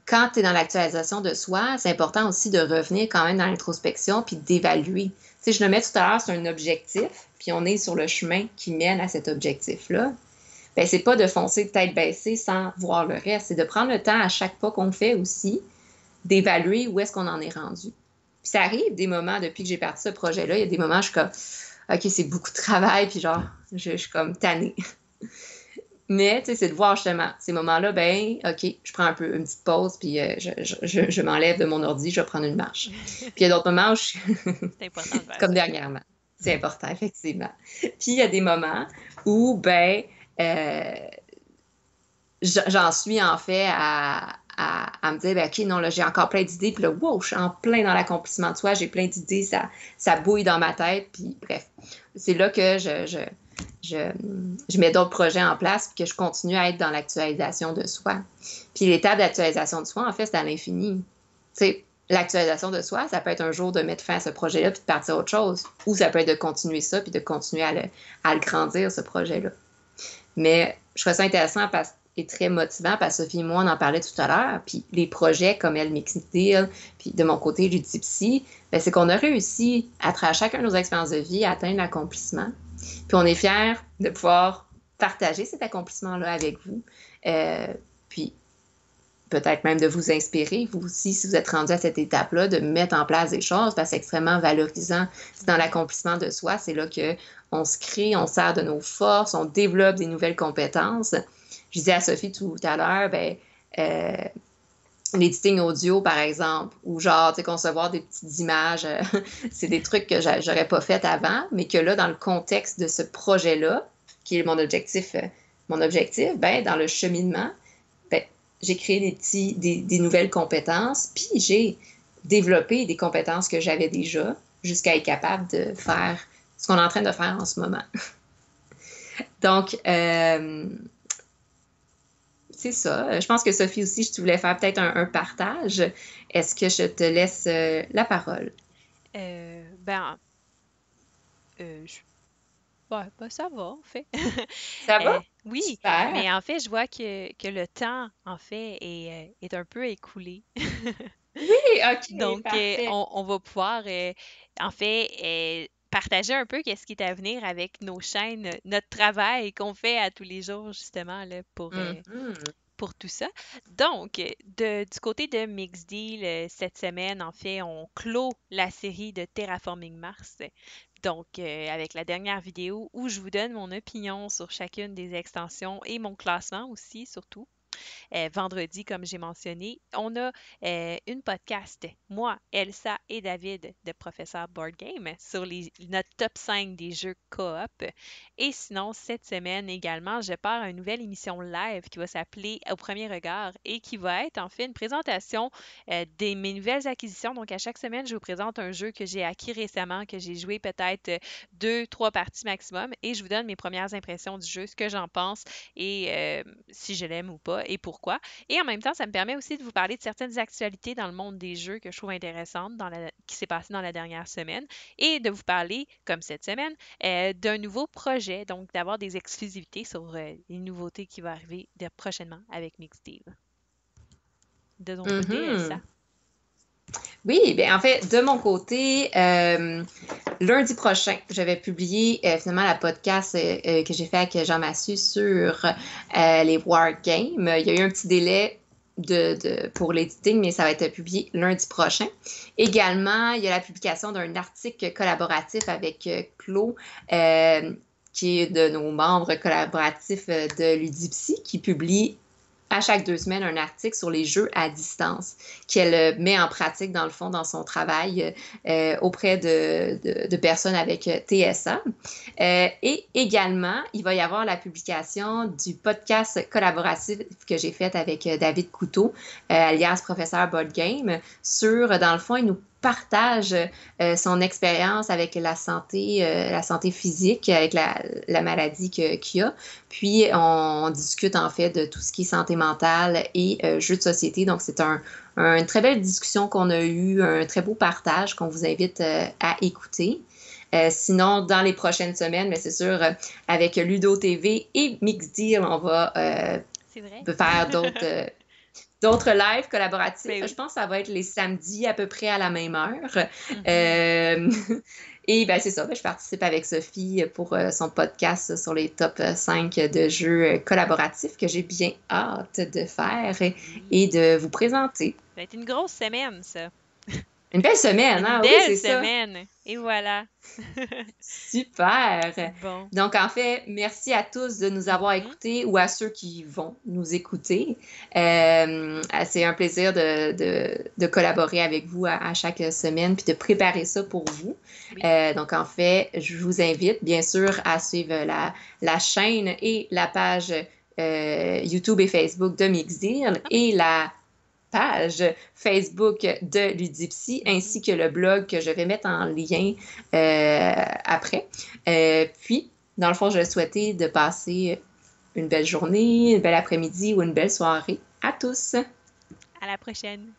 quand tu es dans l'actualisation de soi, c'est important aussi de revenir quand même dans l'introspection puis d'évaluer. Tu sais, je le mets tout à l'heure sur un objectif, puis on est sur le chemin qui mène à cet objectif-là. Ben, c'est pas de foncer de tête baissée sans voir le reste, c'est de prendre le temps à chaque pas qu'on fait aussi, d'évaluer où est-ce qu'on en est rendu. Puis ça arrive des moments, depuis que j'ai parti ce projet-là, il y a des moments où je suis comme, OK, c'est beaucoup de travail, puis genre, je suis comme tannée. Mais, tu sais, c'est de voir justement ces moments-là, ben, OK, je prends un peu une petite pause, puis je m'enlève de mon ordi, je vais prendre une marche. Puis il y a d'autres moments où je suis C'est important de faire comme ça. dernièrement. C'est important, effectivement. Puis il y a des moments où, ben, j'en suis en fait à me dire, ben, OK, non, là, j'ai encore plein d'idées, puis là, wow, je suis en plein dans l'accomplissement de soi, j'ai plein d'idées, ça bouille dans ma tête, puis bref. C'est là que je mets d'autres projets en place, puis que je continue à être dans l'actualisation de soi. Puis l'étape d'actualisation de soi, en fait, c'est à l'infini. Tu sais, l'actualisation de soi, ça peut être un jour de mettre fin à ce projet-là, puis de partir à autre chose, ou ça peut être de continuer ça, puis de continuer à le grandir, ce projet-là. Mais je trouve ça intéressant et très motivant parce que Sophie et moi, on en parlait tout à l'heure. Puis les projets comme El Mixed Deal, puis de mon côté, Ludipsy, ben, c'est qu'on a réussi, à travers chacun de nos expériences de vie, à atteindre l'accomplissement. Puis on est fiers de pouvoir partager cet accomplissement-là avec vous. Puis peut-être même de vous inspirer, vous aussi, si vous êtes rendu à cette étape-là, de mettre en place des choses, parce que c'est extrêmement valorisant. C'est dans l'accomplissement de soi, c'est là qu'on se crée, on sert de nos forces, on développe des nouvelles compétences. Je disais à Sophie tout à l'heure, ben, l'editing audio, par exemple, ou genre, tu sais, concevoir des petites images, c'est des trucs que j'aurais pas fait avant, mais que là, dans le contexte de ce projet-là, qui est mon objectif, ben, dans le cheminement, ben, j'ai créé des nouvelles compétences, puis j'ai développé des compétences que j'avais déjà, jusqu'à être capable de faire ce qu'on est en train de faire en ce moment. Donc, c'est ça. Je pense que Sophie aussi, tu voulais faire peut-être un partage. Est-ce que je te laisse la parole? Ben, ça va, en fait. Ça va? Oui, Super. mais en fait, je vois que le temps, en fait, est un peu écoulé. Oui, OK, Donc, parfait. on va pouvoir, en fait, partager un peu qu'est-ce qui est à venir avec nos chaînes, notre travail qu'on fait à tous les jours, justement, là, Mhm. pour tout ça. Donc, du côté de Mixed Deal, cette semaine, en fait, on clôt la série de Terraforming Mars. Donc, avec la dernière vidéo où je vous donne mon opinion sur chacune des extensions et mon classement aussi, surtout. Vendredi, comme j'ai mentionné, on a une podcast, moi, Elsa et David de Professeur Board Game, sur notre top 5 des jeux coop. Et sinon, cette semaine également, je pars à une nouvelle émission live qui va s'appeler Au premier regard et qui va être en fait une présentation de mes nouvelles acquisitions. Donc, à chaque semaine, je vous présente un jeu que j'ai acquis récemment, que j'ai joué peut-être 2, 3 parties maximum et je vous donne mes premières impressions du jeu, ce que j'en pense et si je l'aime ou pas et pourquoi. Et en même temps, ça me permet aussi de vous parler de certaines actualités dans le monde des jeux que je trouve intéressantes qui s'est passé dans la dernière semaine et de vous parler, comme cette semaine, d'un nouveau projet, donc d'avoir des exclusivités sur les nouveautés qui vont arriver prochainement avec Mixtape. De ton côté, Elsa? Mhm. Oui, bien en fait, de mon côté, lundi prochain, je vais publier finalement la podcast que j'ai fait avec Jean Massu sur les Wargames. Il y a eu un petit délai pour l'éditing, mais ça va être publié lundi prochain. Également, il y a la publication d'un article collaboratif avec Claude, qui est de nos membres collaboratifs de Ludipsy, qui publie à chaque 2 semaines un article sur les jeux à distance qu'elle met en pratique dans le fond dans son travail auprès de personnes avec TSA. Et également, il va y avoir la publication du podcast collaboratif que j'ai fait avec David Couteau, alias Professeur Board Game, sur, dans le fond, il nous partage son expérience avec la santé physique, avec la maladie qu'il a. Puis, on discute en fait de tout ce qui est santé mentale et jeux de société. Donc, c'est une très belle discussion qu'on a eue, un très beau partage qu'on vous invite à écouter. Sinon, dans les prochaines semaines, mais c'est sûr, avec Ludo TV et Mixed Deal, on va C'est vrai? faire d'autres lives collaboratifs. Ben Je oui. pense que ça va être les samedis à peu près à la même heure. Mhm. Et ben c'est ça, ben, je participe avec Sophie pour son podcast sur les top 5 de jeux collaboratifs que j'ai bien hâte de faire et Oui. de vous présenter. Ça va être une grosse semaine, ça. Une belle semaine, Une hein? Oui, belle c'est ça. semaine. Et voilà. Super! Bon. Donc, en fait, merci à tous de nous avoir Mhm. écoutés ou à ceux qui vont nous écouter. C'est un plaisir de collaborer avec vous à chaque semaine puis de préparer ça pour vous. Oui. Donc, en fait, je vous invite, bien sûr, à suivre la chaîne et la page YouTube et Facebook de Mixdeal et la page Facebook de Ludipsy Mhm. ainsi que le blog que je vais mettre en lien après. Puis, dans le fond, je souhaitais de passer une belle journée, une belle après-midi ou une belle soirée à tous. À la prochaine.